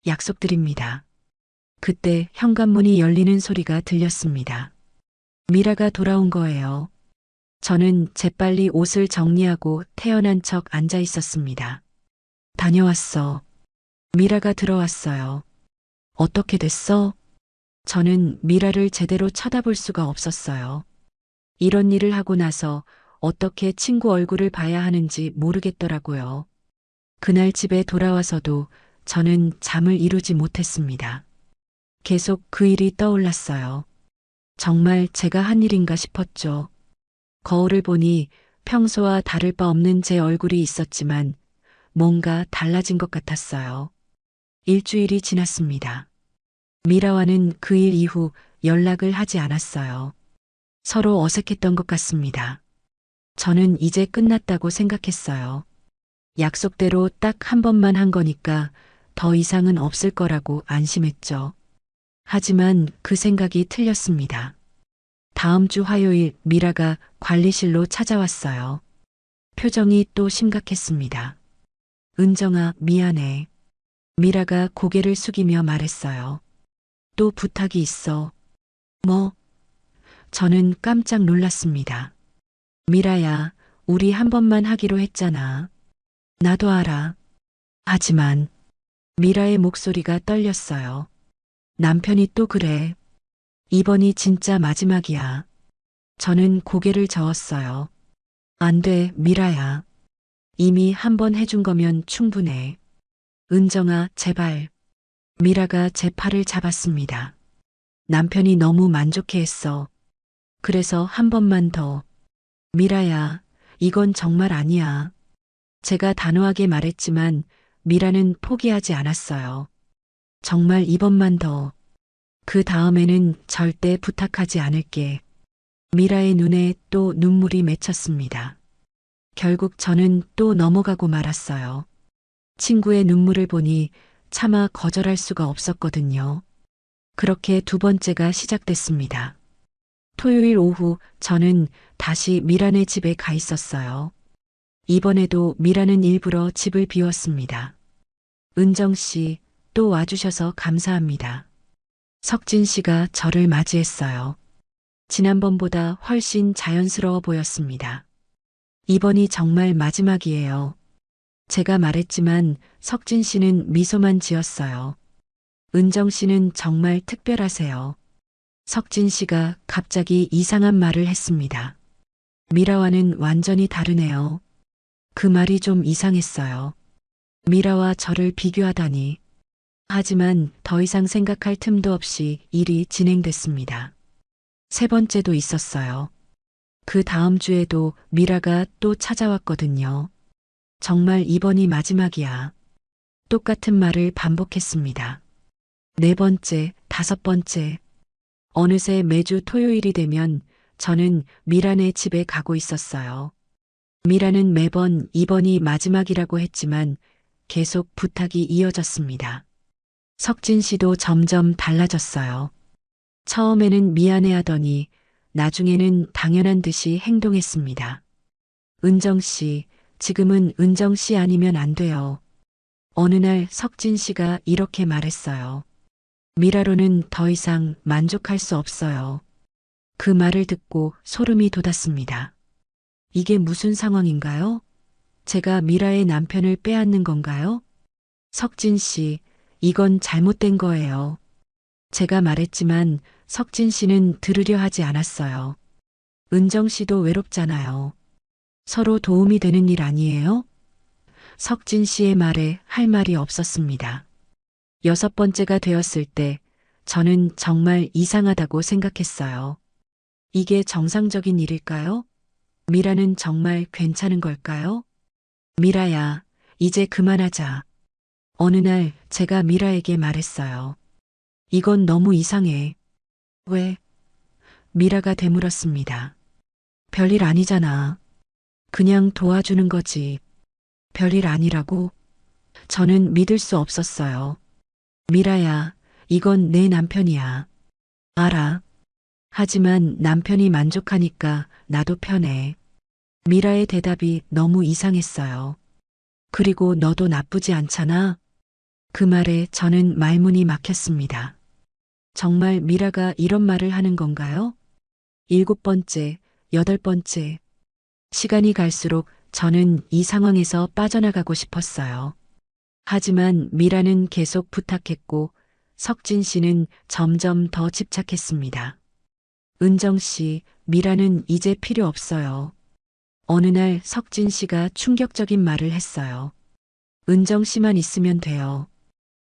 약속드립니다. 그때 현관문이 열리는 소리가 들렸습니다. 미라가 돌아온 거예요. 저는 재빨리 옷을 정리하고 태연한 척 앉아 있었습니다. 다녀왔어. 미라가 들어왔어요. 어떻게 됐어? 저는 미라를 제대로 쳐다볼 수가 없었어요. 이런 일을 하고 나서 어떻게 친구 얼굴을 봐야 하는지 모르겠더라고요. 그날 집에 돌아와서도 저는 잠을 이루지 못했습니다. 계속 그 일이 떠올랐어요. 정말 제가 한 일인가 싶었죠. 거울을 보니 평소와 다를 바 없는 제 얼굴이 있었지만 뭔가 달라진 것 같았어요. 일주일이 지났습니다. 미라와는 그 일 이후 연락을 하지 않았어요. 서로 어색했던 것 같습니다. 저는 이제 끝났다고 생각했어요. 약속대로 딱 한 번만 한 거니까 더 이상은 없을 거라고 안심했죠. 하지만 그 생각이 틀렸습니다. 다음 주 화요일 미라가 관리실로 찾아왔어요. 표정이 또 심각했습니다. 은정아, 미안해. 미라가 고개를 숙이며 말했어요. 또 부탁이 있어. 뭐? 저는 깜짝 놀랐습니다. 미라야, 우리 한 번만 하기로 했잖아. 나도 알아. 하지만 미라의 목소리가 떨렸어요. 남편이 또 그래. 이번이 진짜 마지막이야. 저는 고개를 저었어요. 안 돼, 미라야. 이미 한 번 해준 거면 충분해. 은정아, 제발. 미라가 제 팔을 잡았습니다. 남편이 너무 만족해했어. 그래서 한 번만 더. 미라야, 이건 정말 아니야. 제가 단호하게 말했지만 미라는 포기하지 않았어요. 정말 이번만 더. 그 다음에는 절대 부탁하지 않을게. 미라의 눈에 또 눈물이 맺혔습니다. 결국 저는 또 넘어가고 말았어요. 친구의 눈물을 보니 차마 거절할 수가 없었거든요. 그렇게 두 번째가 시작됐습니다. 토요일 오후 저는 다시 미라네 집에 가 있었어요. 이번에도 미라는 일부러 집을 비웠습니다. 은정 씨, 또 와주셔서 감사합니다. 석진 씨가 저를 맞이했어요. 지난번보다 훨씬 자연스러워 보였습니다. 이번이 정말 마지막이에요. 제가 말했지만 석진 씨는 미소만 지었어요. 은정 씨는 정말 특별하세요. 석진 씨가 갑자기 이상한 말을 했습니다. 미라와는 완전히 다르네요. 그 말이 좀 이상했어요. 미라와 저를 비교하다니. 하지만 더 이상 생각할 틈도 없이 일이 진행됐습니다. 세 번째도 있었어요. 그 다음 주에도 미라가 또 찾아왔거든요. 정말 이번이 마지막이야. 똑같은 말을 반복했습니다. 네 번째, 다섯 번째. 어느새 매주 토요일이 되면 저는 미라네 집에 가고 있었어요. 미라는 매번 이번이 마지막이라고 했지만 계속 부탁이 이어졌습니다. 석진 씨도 점점 달라졌어요. 처음에는 미안해하더니 나중에는 당연한 듯이 행동했습니다. 은정 씨, 지금은 은정 씨 아니면 안 돼요. 어느 날 석진 씨가 이렇게 말했어요. 미라로는 더 이상 만족할 수 없어요. 그 말을 듣고 소름이 돋았습니다. 이게 무슨 상황인가요? 제가 미라의 남편을 빼앗는 건가요? 석진 씨, 이건 잘못된 거예요. 제가 말했지만 석진 씨는 들으려 하지 않았어요. 은정 씨도 외롭잖아요. 서로 도움이 되는 일 아니에요? 석진 씨의 말에 할 말이 없었습니다. 여섯 번째가 되었을 때 저는 정말 이상하다고 생각했어요. 이게 정상적인 일일까요? 미라는 정말 괜찮은 걸까요? 미라야, 이제 그만하자. 어느 날 제가 미라에게 말했어요. 이건 너무 이상해. 왜? 미라가 되물었습니다. 별일 아니잖아. 그냥 도와주는 거지. 별일 아니라고? 저는 믿을 수 없었어요. 미라야, 이건 내 남편이야. 알아. 하지만 남편이 만족하니까 나도 편해. 미라의 대답이 너무 이상했어요. 그리고 너도 나쁘지 않잖아. 그 말에 저는 말문이 막혔습니다. 정말 미라가 이런 말을 하는 건가요? 일곱 번째, 여덟 번째. 시간이 갈수록 저는 이 상황에서 빠져나가고 싶었어요. 하지만 미라는 계속 부탁했고 석진 씨는 점점 더 집착했습니다. 은정 씨, 미라는 이제 필요 없어요. 어느 날 석진 씨가 충격적인 말을 했어요. 은정 씨만 있으면 돼요.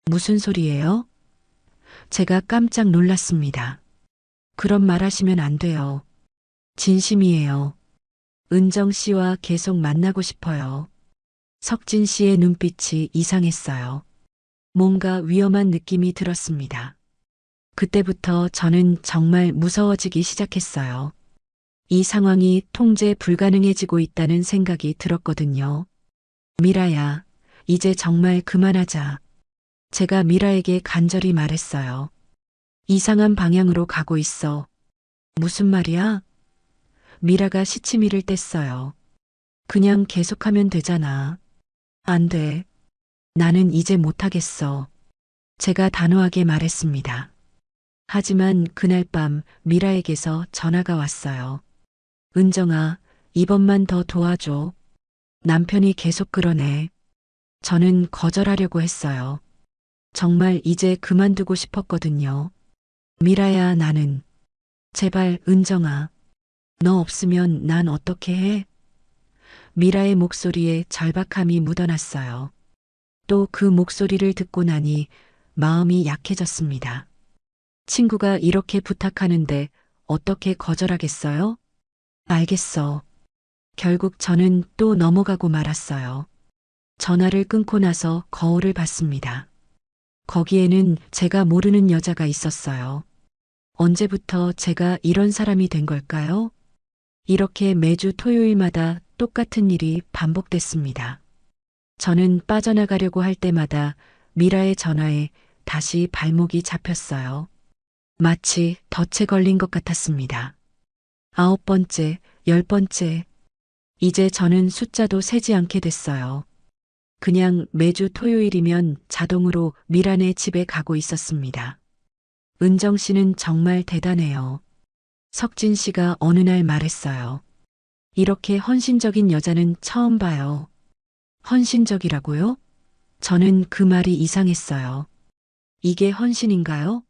무슨 소리예요? 제가 깜짝 놀랐습니다. 그런 말 하시면 안 돼요. 진심이에요. 은정 씨와 계속 만나고 싶어요. 석진 씨의 눈빛이 이상했어요. 뭔가 위험한 느낌이 들었습니다. 그때부터 저는 정말 무서워지기 시작했어요. 이 상황이 통제 불가능해지고 있다는 생각이 들었거든요. 미라야, 이제 정말 그만하자. 제가 미라에게 간절히 말했어요. 이상한 방향으로 가고 있어. 무슨 말이야? 미라가 시치미를 뗐어요. 그냥 계속하면 되잖아. 안 돼. 나는 이제 못하겠어. 제가 단호하게 말했습니다. 하지만 그날 밤 미라에게서 전화가 왔어요. 은정아, 이번만 더 도와줘. 남편이 계속 그러네. 저는 거절하려고 했어요. 정말 이제 그만두고 싶었거든요. 미라야, 나는. 제발, 은정아. 너 없으면 난 어떻게 해? 미라의 목소리에 절박함이 묻어났어요. 또 그 목소리를 듣고 나니 마음이 약해졌습니다. 친구가 이렇게 부탁하는데 어떻게 거절하겠어요? 알겠어. 결국 저는 또 넘어가고 말았어요. 전화를 끊고 나서 거울을 봤습니다. 거기에는 제가 모르는 여자가 있었어요. 언제부터 제가 이런 사람이 된 걸까요? 이렇게 매주 토요일마다 똑같은 일이 반복됐습니다. 저는 빠져나가려고 할 때마다 미라의 전화에 다시 발목이 잡혔어요. 마치 덫에 걸린 것 같았습니다. 아홉 번째, 열 번째. 이제 저는 숫자도 세지 않게 됐어요. 그냥 매주 토요일이면 자동으로 미란의 집에 가고 있었습니다. 은정 씨는 정말 대단해요. 석진 씨가 어느 날 말했어요. 이렇게 헌신적인 여자는 처음 봐요. 헌신적이라고요? 저는 그 말이 이상했어요. 이게 헌신인가요?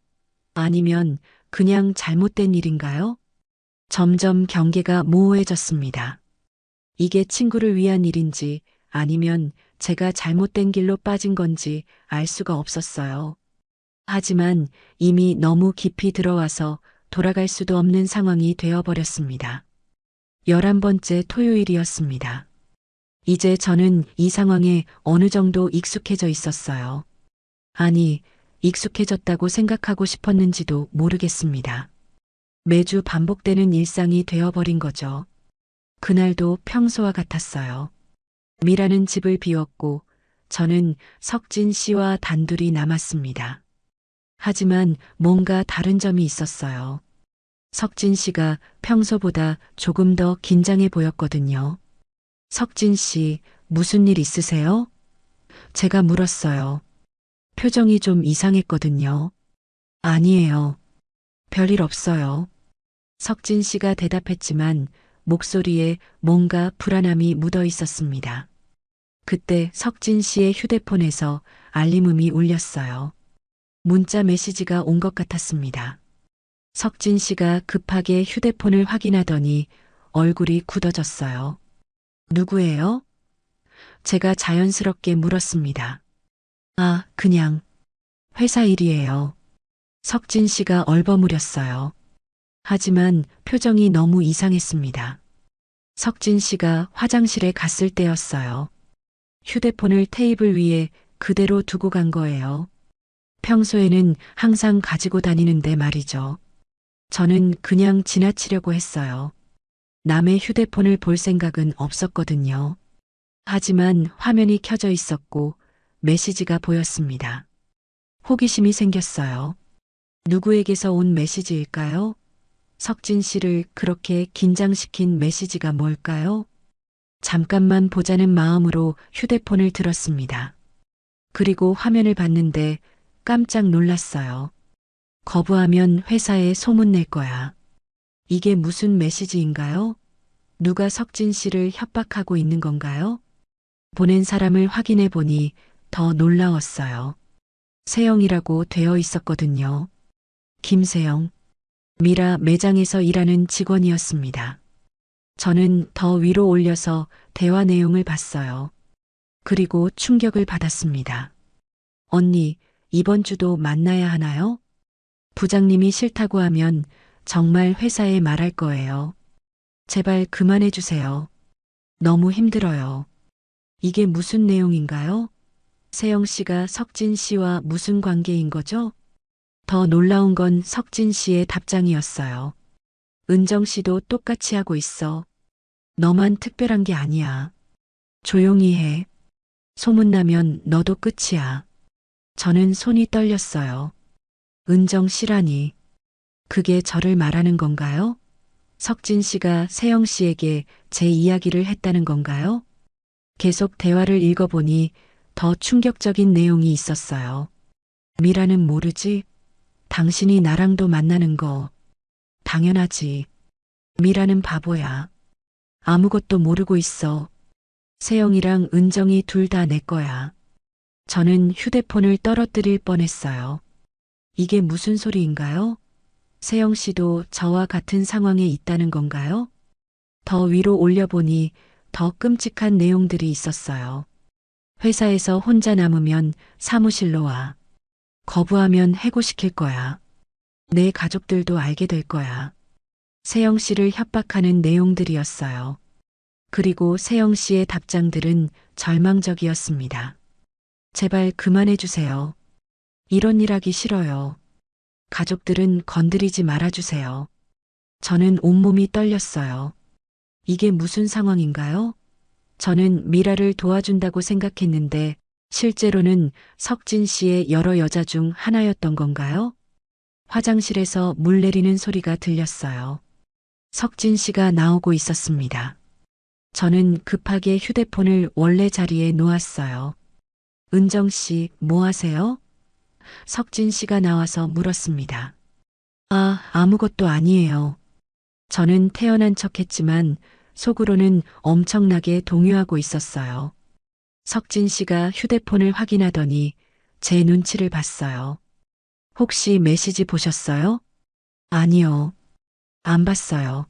아니면 그냥 잘못된 일인가요? 점점 경계가 모호해졌습니다. 이게 친구를 위한 일인지 아니면 제가 잘못된 길로 빠진 건지 알 수가 없었어요. 하지만 이미 너무 깊이 들어와서 돌아갈 수도 없는 상황이 되어버렸습니다. 11번째 토요일이었습니다. 이제 저는 이 상황에 어느 정도 익숙해져 있었어요. 아니, 익숙해졌다고 생각하고 싶었는지도 모르겠습니다. 매주 반복되는 일상이 되어버린 거죠. 그날도 평소와 같았어요. 미라는 집을 비웠고 저는 석진 씨와 단둘이 남았습니다. 하지만 뭔가 다른 점이 있었어요. 석진 씨가 평소보다 조금 더 긴장해 보였거든요. 석진 씨, 무슨 일 있으세요? 제가 물었어요. 표정이 좀 이상했거든요. 아니에요. 별일 없어요. 석진 씨가 대답했지만 목소리에 뭔가 불안함이 묻어 있었습니다. 그때 석진 씨의 휴대폰에서 알림음이 울렸어요. 문자 메시지가 온 것 같았습니다. 석진 씨가 급하게 휴대폰을 확인하더니 얼굴이 굳어졌어요. 누구예요? 제가 자연스럽게 물었습니다. 아, 그냥 회사 일이에요. 석진 씨가 얼버무렸어요. 하지만 표정이 너무 이상했습니다. 석진 씨가 화장실에 갔을 때였어요. 휴대폰을 테이블 위에 그대로 두고 간 거예요. 평소에는 항상 가지고 다니는데 말이죠. 저는 그냥 지나치려고 했어요. 남의 휴대폰을 볼 생각은 없었거든요. 하지만 화면이 켜져 있었고 메시지가 보였습니다. 호기심이 생겼어요. 누구에게서 온 메시지일까요? 석진 씨를 그렇게 긴장시킨 메시지가 뭘까요? 잠깐만 보자는 마음으로 휴대폰을 들었습니다. 그리고 화면을 봤는데 깜짝 놀랐어요. 거부하면 회사에 소문낼 거야. 이게 무슨 메시지인가요? 누가 석진 씨를 협박하고 있는 건가요? 보낸 사람을 확인해 보니 더 놀라웠어요. 세영이라고 되어 있었거든요. 김세영. 미라 매장에서 일하는 직원이었습니다. 저는 더 위로 올려서 대화 내용을 봤어요. 그리고 충격을 받았습니다. 언니, 이번 주도 만나야 하나요? 부장님이 싫다고 하면 정말 회사에 말할 거예요. 제발 그만해 주세요. 너무 힘들어요. 이게 무슨 내용인가요? 세영 씨가 석진 씨와 무슨 관계인 거죠? 더 놀라운 건 석진 씨의 답장이었어요. 은정 씨도 똑같이 하고 있어. 너만 특별한 게 아니야. 조용히 해. 소문나면 너도 끝이야. 저는 손이 떨렸어요. 은정 씨라니. 그게 저를 말하는 건가요? 석진 씨가 세영 씨에게 제 이야기를 했다는 건가요? 계속 대화를 읽어보니 더 충격적인 내용이 있었어요. 미라는 모르지? 당신이 나랑도 만나는 거. 당연하지. 미라는 바보야. 아무것도 모르고 있어. 세영이랑 은정이 둘 다 내 거야. 저는 휴대폰을 떨어뜨릴 뻔했어요. 이게 무슨 소리인가요? 세영 씨도 저와 같은 상황에 있다는 건가요? 더 위로 올려보니 더 끔찍한 내용들이 있었어요. 회사에서 혼자 남으면 사무실로 와. 거부하면 해고시킬 거야. 내 가족들도 알게 될 거야. 세영 씨를 협박하는 내용들이었어요. 그리고 세영 씨의 답장들은 절망적이었습니다. 제발 그만해 주세요. 이런 일 하기 싫어요. 가족들은 건드리지 말아주세요. 저는 온몸이 떨렸어요. 이게 무슨 상황인가요? 저는 미라를 도와준다고 생각했는데 실제로는 석진 씨의 여러 여자 중 하나였던 건가요? 화장실에서 물 내리는 소리가 들렸어요. 석진 씨가 나오고 있었습니다. 저는 급하게 휴대폰을 원래 자리에 놓았어요. 은정 씨, 뭐 하세요? 석진 씨가 나와서 물었습니다. 아, 아무것도 아니에요. 저는 태어난 척했지만 속으로는 엄청나게 동요하고 있었어요. 석진 씨가 휴대폰을 확인하더니 제 눈치를 봤어요. 혹시 메시지 보셨어요? 아니요. 안 봤어요.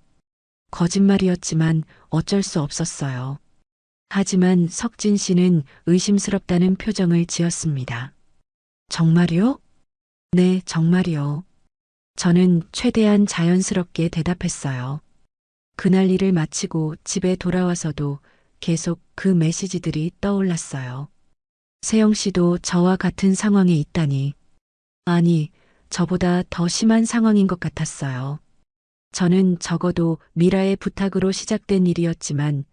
거짓말이었지만 어쩔 수 없었어요. 하지만 석진 씨는 의심스럽다는 표정을 지었습니다. 정말요? 네, 정말이요. 저는 최대한 자연스럽게 대답했어요. 그날 일을 마치고 집에 돌아와서도 계속 그 메시지들이 떠올랐어요. 세영 씨도 저와 같은 상황에 있다니. 아니, 저보다 더 심한 상황인 것 같았어요. 저는 적어도 미라의 부탁으로 시작된 일이었지만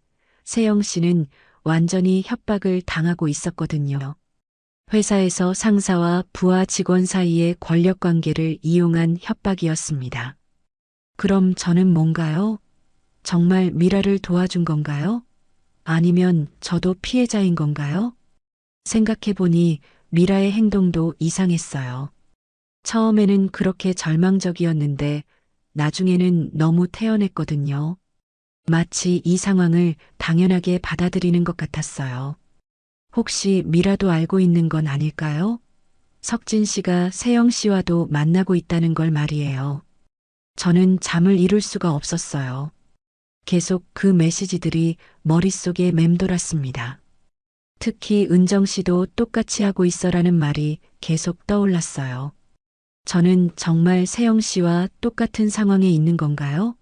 세영 씨는 완전히 협박을 당하고 있었거든요. 회사에서 상사와 부하 직원 사이의 권력 관계를 이용한 협박이었습니다. 그럼 저는 뭔가요? 정말 미라를 도와준 건가요? 아니면 저도 피해자인 건가요? 생각해보니 미라의 행동도 이상했어요. 처음에는 그렇게 절망적이었는데 나중에는 너무 태연했거든요. 마치 이 상황을 당연하게 받아들이는 것 같았어요. 혹시 미라도 알고 있는 건 아닐까요? 석진 씨가 세영 씨와도 만나고 있다는 걸 말이에요. 저는 잠을 이룰 수가 없었어요. 계속 그 메시지들이 머릿속에 맴돌았습니다. 특히 은정 씨도 똑같이 하고 있어라는 말이 계속 떠올랐어요. 저는 정말 세영 씨와 똑같은 상황에 있는 건가요?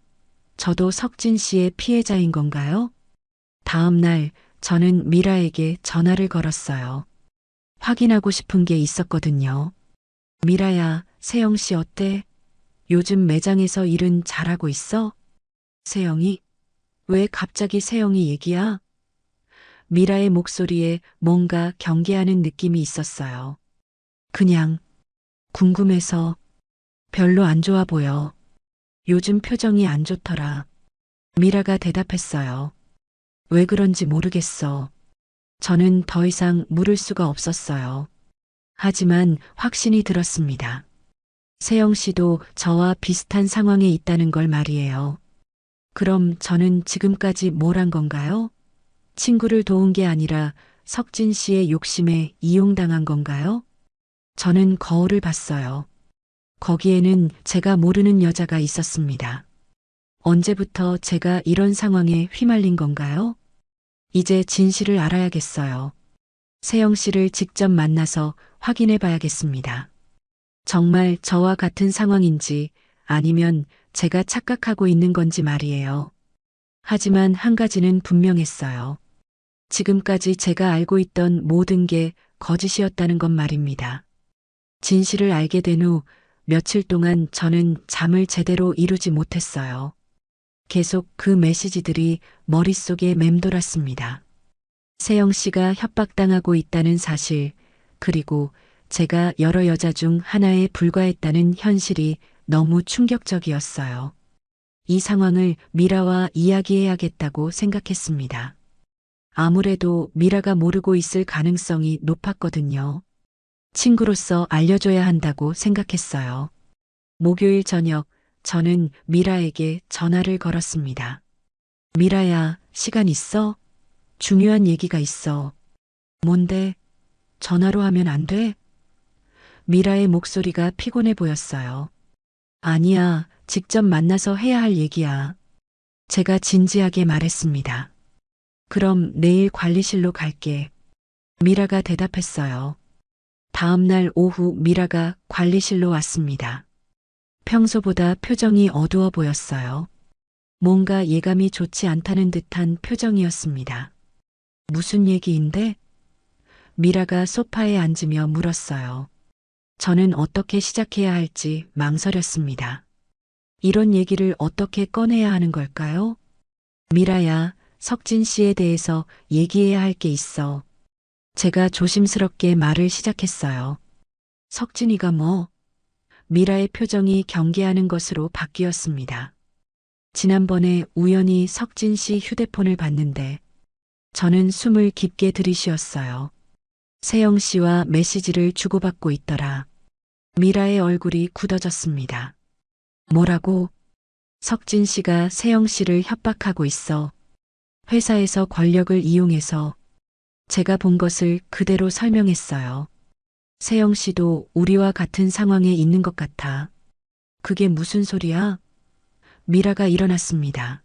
저도 석진 씨의 피해자인 건가요? 다음 날 저는 미라에게 전화를 걸었어요. 확인하고 싶은 게 있었거든요. 미라야, 세영 씨 어때? 요즘 매장에서 일은 잘하고 있어? 세영이? 왜 갑자기 세영이 얘기야? 미라의 목소리에 뭔가 경계하는 느낌이 있었어요. 그냥 궁금해서. 별로 안 좋아 보여. 요즘 표정이 안 좋더라. 미라가 대답했어요. 왜 그런지 모르겠어. 저는 더 이상 물을 수가 없었어요. 하지만 확신이 들었습니다. 세영 씨도 저와 비슷한 상황에 있다는 걸 말이에요. 그럼 저는 지금까지 뭘 한 건가요? 친구를 도운 게 아니라 석진 씨의 욕심에 이용당한 건가요? 저는 거울을 봤어요. 거기에는 제가 모르는 여자가 있었습니다. 언제부터 제가 이런 상황에 휘말린 건가요? 이제 진실을 알아야겠어요. 세영 씨를 직접 만나서 확인해 봐야겠습니다. 정말 저와 같은 상황인지 아니면 제가 착각하고 있는 건지 말이에요. 하지만 한 가지는 분명했어요. 지금까지 제가 알고 있던 모든 게 거짓이었다는 것 말입니다. 진실을 알게 된 후 며칠 동안 저는 잠을 제대로 이루지 못했어요. 계속 그 메시지들이 머릿속에 맴돌았습니다. 세영 씨가 협박당하고 있다는 사실, 그리고 제가 여러 여자 중 하나에 불과했다는 현실이 너무 충격적이었어요. 이 상황을 미라와 이야기해야겠다고 생각했습니다. 아무래도 미라가 모르고 있을 가능성이 높았거든요. 친구로서 알려줘야 한다고 생각했어요. 목요일 저녁, 저는 미라에게 전화를 걸었습니다. 미라야, 시간 있어? 중요한 얘기가 있어. 뭔데? 전화로 하면 안 돼? 미라의 목소리가 피곤해 보였어요. 아니야, 직접 만나서 해야 할 얘기야. 제가 진지하게 말했습니다. 그럼 내일 관리실로 갈게. 미라가 대답했어요. 다음 날 오후 미라가 관리실로 왔습니다. 평소보다 표정이 어두워 보였어요. 뭔가 예감이 좋지 않다는 듯한 표정이었습니다. 무슨 얘기인데? 미라가 소파에 앉으며 물었어요. 저는 어떻게 시작해야 할지 망설였습니다. 이런 얘기를 어떻게 꺼내야 하는 걸까요? 미라야, 석진 씨에 대해서 얘기해야 할 게 있어. 제가 조심스럽게 말을 시작했어요. 석진이가 뭐? 미라의 표정이 경계하는 것으로 바뀌었습니다. 지난번에 우연히 석진 씨 휴대폰을 봤는데 저는 숨을 깊게 들이쉬었어요. 세영 씨와 메시지를 주고받고 있더라. 미라의 얼굴이 굳어졌습니다. 뭐라고? 석진 씨가 세영 씨를 협박하고 있어. 회사에서 권력을 이용해서. 제가 본 것을 그대로 설명했어요. 세영 씨도 우리와 같은 상황에 있는 것 같아. 그게 무슨 소리야? 미라가 일어났습니다.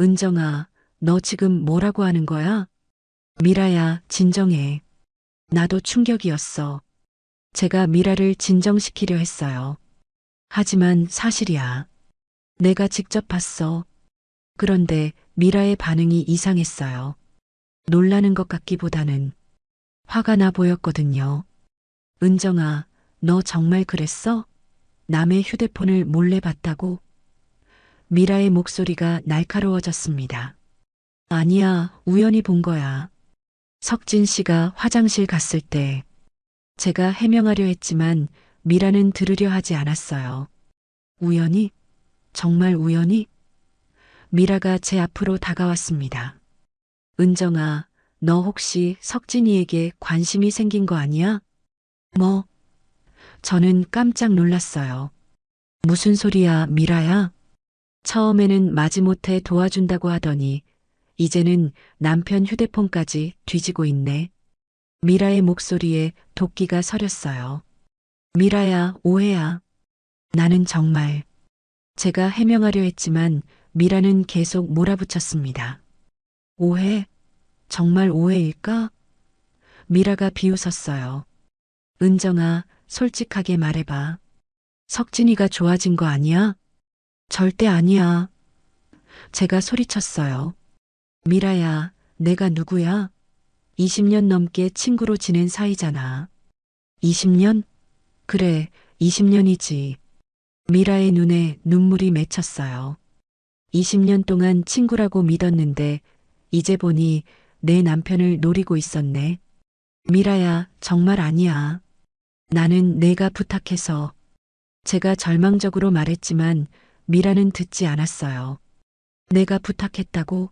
은정아, 너 지금 뭐라고 하는 거야? 미라야, 진정해. 나도 충격이었어. 제가 미라를 진정시키려 했어요. 하지만 사실이야. 내가 직접 봤어. 그런데 미라의 반응이 이상했어요. 놀라는 것 같기보다는 화가 나 보였거든요. 은정아, 너 정말 그랬어? 남의 휴대폰을 몰래 봤다고? 미라의 목소리가 날카로워졌습니다. 아니야, 우연히 본 거야. 석진 씨가 화장실 갔을 때 제가 해명하려 했지만 미라는 들으려 하지 않았어요. 우연히? 정말 우연히? 미라가 제 앞으로 다가왔습니다. 은정아, 너 혹시 석진이에게 관심이 생긴 거 아니야? 뭐? 저는 깜짝 놀랐어요. 무슨 소리야, 미라야? 처음에는 마지못해 도와준다고 하더니 이제는 남편 휴대폰까지 뒤지고 있네. 미라의 목소리에 도끼가 서렸어요. 미라야, 오해야. 나는 정말. 제가 해명하려 했지만 미라는 계속 몰아붙였습니다. 오해? 정말 오해일까? 미라가 비웃었어요. 은정아, 솔직하게 말해봐. 석진이가 좋아진 거 아니야? 절대 아니야. 제가 소리쳤어요. 미라야, 내가 누구야? 20년 넘게 친구로 지낸 사이잖아. 20년? 그래, 20년이지. 미라의 눈에 눈물이 맺혔어요. 20년 동안 친구라고 믿었는데 이제 보니 내 남편을 노리고 있었네. 미라야, 정말 아니야. 나는 내가 부탁해서. 제가 절망적으로 말했지만 미라는 듣지 않았어요. 내가 부탁했다고?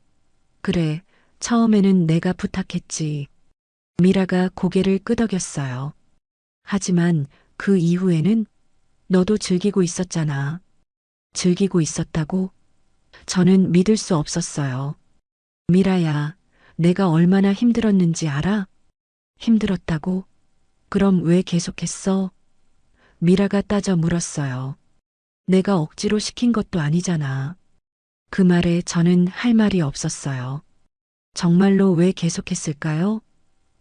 그래, 처음에는 내가 부탁했지. 미라가 고개를 끄덕였어요. 하지만 그 이후에는 너도 즐기고 있었잖아. 즐기고 있었다고? 저는 믿을 수 없었어요. 미라야, 내가 얼마나 힘들었는지 알아? 힘들었다고? 그럼 왜 계속했어? 미라가 따져 물었어요. 내가 억지로 시킨 것도 아니잖아. 그 말에 저는 할 말이 없었어요. 정말로 왜 계속했을까요?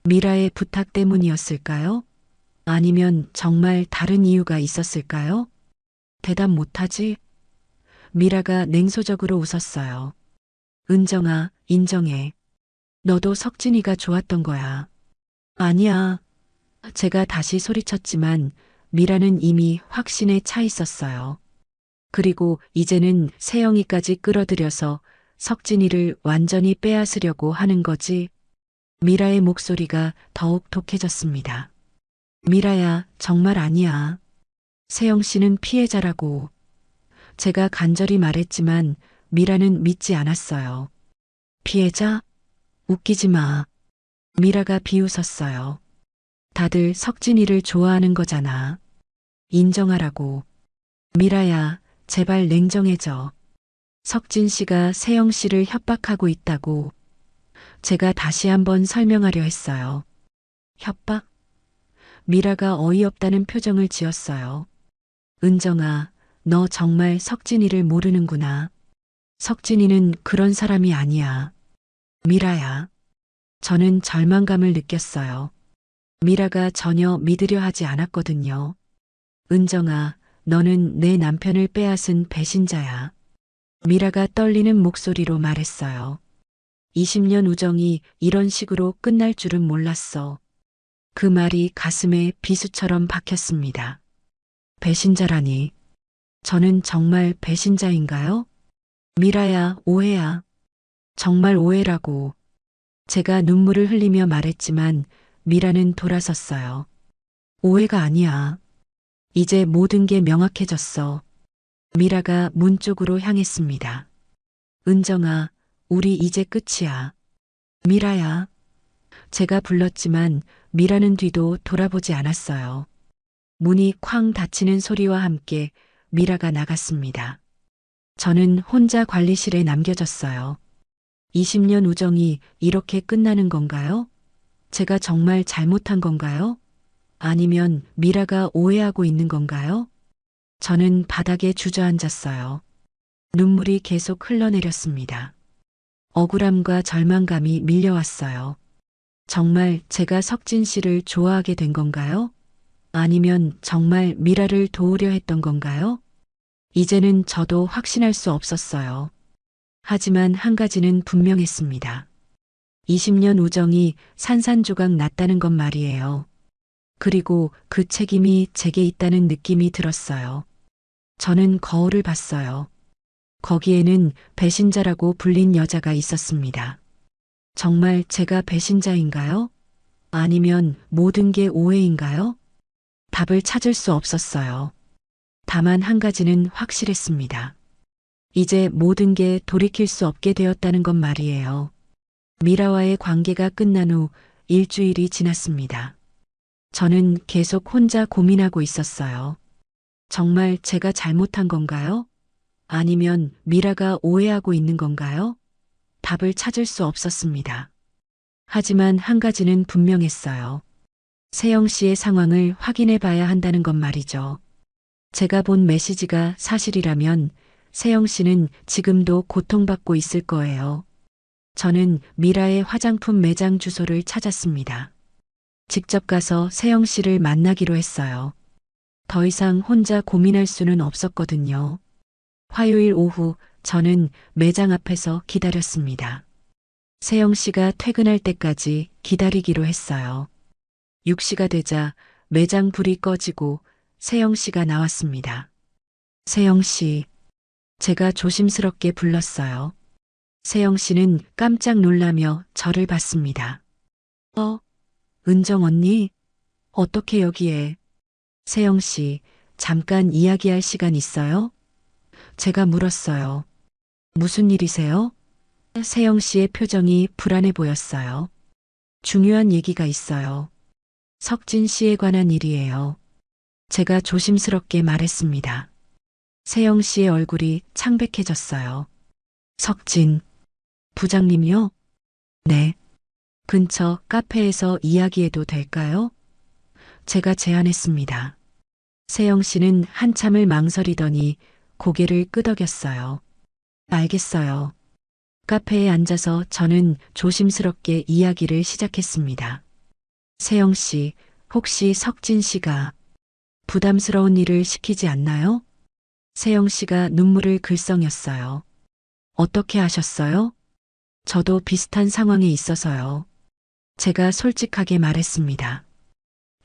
미라의 부탁 때문이었을까요? 아니면 정말 다른 이유가 있었을까요? 대답 못하지? 미라가 냉소적으로 웃었어요. 은정아, 인정해. 너도 석진이가 좋았던 거야. 아니야. 제가 다시 소리쳤지만 미라는 이미 확신에 차 있었어요. 그리고 이제는 세영이까지 끌어들여서 석진이를 완전히 빼앗으려고 하는 거지. 미라의 목소리가 더욱 독해졌습니다. 미라야, 정말 아니야. 세영 씨는 피해자라고. 제가 간절히 말했지만 미라는 믿지 않았어요. 피해자? 웃기지 마. 미라가 비웃었어요. 다들 석진이를 좋아하는 거잖아. 인정하라고. 미라야, 제발 냉정해져. 석진 씨가 세영 씨를 협박하고 있다고. 제가 다시 한번 설명하려 했어요. 협박? 미라가 어이없다는 표정을 지었어요. 은정아, 너 정말 석진이를 모르는구나. 석진이는 그런 사람이 아니야. 미라야. 저는 절망감을 느꼈어요. 미라가 전혀 믿으려 하지 않았거든요. 은정아, 너는 내 남편을 빼앗은 배신자야. 미라가 떨리는 목소리로 말했어요. 20년 우정이 이런 식으로 끝날 줄은 몰랐어. 그 말이 가슴에 비수처럼 박혔습니다. 배신자라니. 저는 정말 배신자인가요? 미라야, 오해야. 정말 오해라고. 제가 눈물을 흘리며 말했지만 미라는 돌아섰어요. 오해가 아니야. 이제 모든 게 명확해졌어. 미라가 문 쪽으로 향했습니다. 은정아, 우리 이제 끝이야. 미라야. 제가 불렀지만 미라는 뒤도 돌아보지 않았어요. 문이 쾅 닫히는 소리와 함께 미라가 나갔습니다. 저는 혼자 관리실에 남겨졌어요. 20년 우정이 이렇게 끝나는 건가요? 제가 정말 잘못한 건가요? 아니면 미라가 오해하고 있는 건가요? 저는 바닥에 주저앉았어요. 눈물이 계속 흘러내렸습니다. 억울함과 절망감이 밀려왔어요. 정말 제가 석진 씨를 좋아하게 된 건가요? 아니면 정말 미라를 도우려 했던 건가요? 이제는 저도 확신할 수 없었어요. 하지만 한 가지는 분명했습니다. 20년 우정이 산산조각 났다는 것 말이에요. 그리고 그 책임이 제게 있다는 느낌이 들었어요. 저는 거울을 봤어요. 거기에는 배신자라고 불린 여자가 있었습니다. 정말 제가 배신자인가요? 아니면 모든 게 오해인가요? 답을 찾을 수 없었어요. 다만 한 가지는 확실했습니다. 이제 모든 게 돌이킬 수 없게 되었다는 것 말이에요. 미라와의 관계가 끝난 후 일주일이 지났습니다. 저는 계속 혼자 고민하고 있었어요. 정말 제가 잘못한 건가요? 아니면 미라가 오해하고 있는 건가요? 답을 찾을 수 없었습니다. 하지만 한 가지는 분명했어요. 세영 씨의 상황을 확인해 봐야 한다는 것 말이죠. 제가 본 메시지가 사실이라면 세영 씨는 지금도 고통받고 있을 거예요. 저는 미라의 화장품 매장 주소를 찾았습니다. 직접 가서 세영 씨를 만나기로 했어요. 더 이상 혼자 고민할 수는 없었거든요. 화요일 오후 저는 매장 앞에서 기다렸습니다. 세영 씨가 퇴근할 때까지 기다리기로 했어요. 6시가 되자 매장 불이 꺼지고 세영 씨가 나왔습니다. 세영 씨, 제가 조심스럽게 불렀어요. 세영 씨는 깜짝 놀라며 저를 봤습니다. 은정 언니? 어떻게 여기에? 세영 씨, 잠깐 이야기할 시간 있어요? 제가 물었어요. 무슨 일이세요? 세영 씨의 표정이 불안해 보였어요. 중요한 얘기가 있어요. 석진 씨에 관한 일이에요. 제가 조심스럽게 말했습니다. 세영 씨의 얼굴이 창백해졌어요. 석진, 부장님요? 네. 근처 카페에서 이야기해도 될까요? 제가 제안했습니다. 세영 씨는 한참을 망설이더니 고개를 끄덕였어요. 알겠어요. 카페에 앉아서 저는 조심스럽게 이야기를 시작했습니다. 세영 씨, 혹시 석진 씨가 부담스러운 일을 시키지 않나요? 세영 씨가 눈물을 글썽였어요. 어떻게 아셨어요? 저도 비슷한 상황에 있어서요. 제가 솔직하게 말했습니다.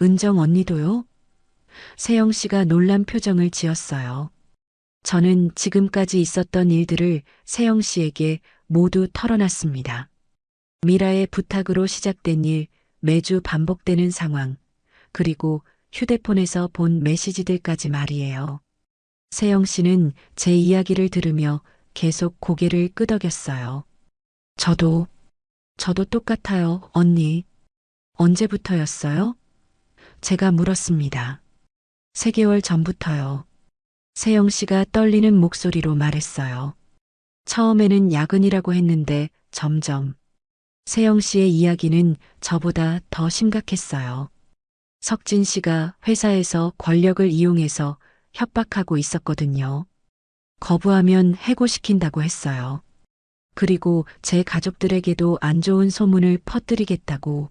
은정 언니도요? 세영 씨가 놀란 표정을 지었어요. 저는 지금까지 있었던 일들을 세영 씨에게 모두 털어놨습니다. 미라의 부탁으로 시작된 일, 매주 반복되는 상황, 그리고 휴대폰에서 본 메시지들까지 말이에요. 세영 씨는 제 이야기를 들으며 계속 고개를 끄덕였어요. 저도 똑같아요, 언니. 언제부터였어요? 제가 물었습니다. 3개월 전부터요. 세영 씨가 떨리는 목소리로 말했어요. 처음에는 야근이라고 했는데 점점 세영 씨의 이야기는 저보다 더 심각했어요. 석진 씨가 회사에서 권력을 이용해서 협박하고 있었거든요. 거부하면 해고시킨다고 했어요. 그리고 제 가족들에게도 안 좋은 소문을 퍼뜨리겠다고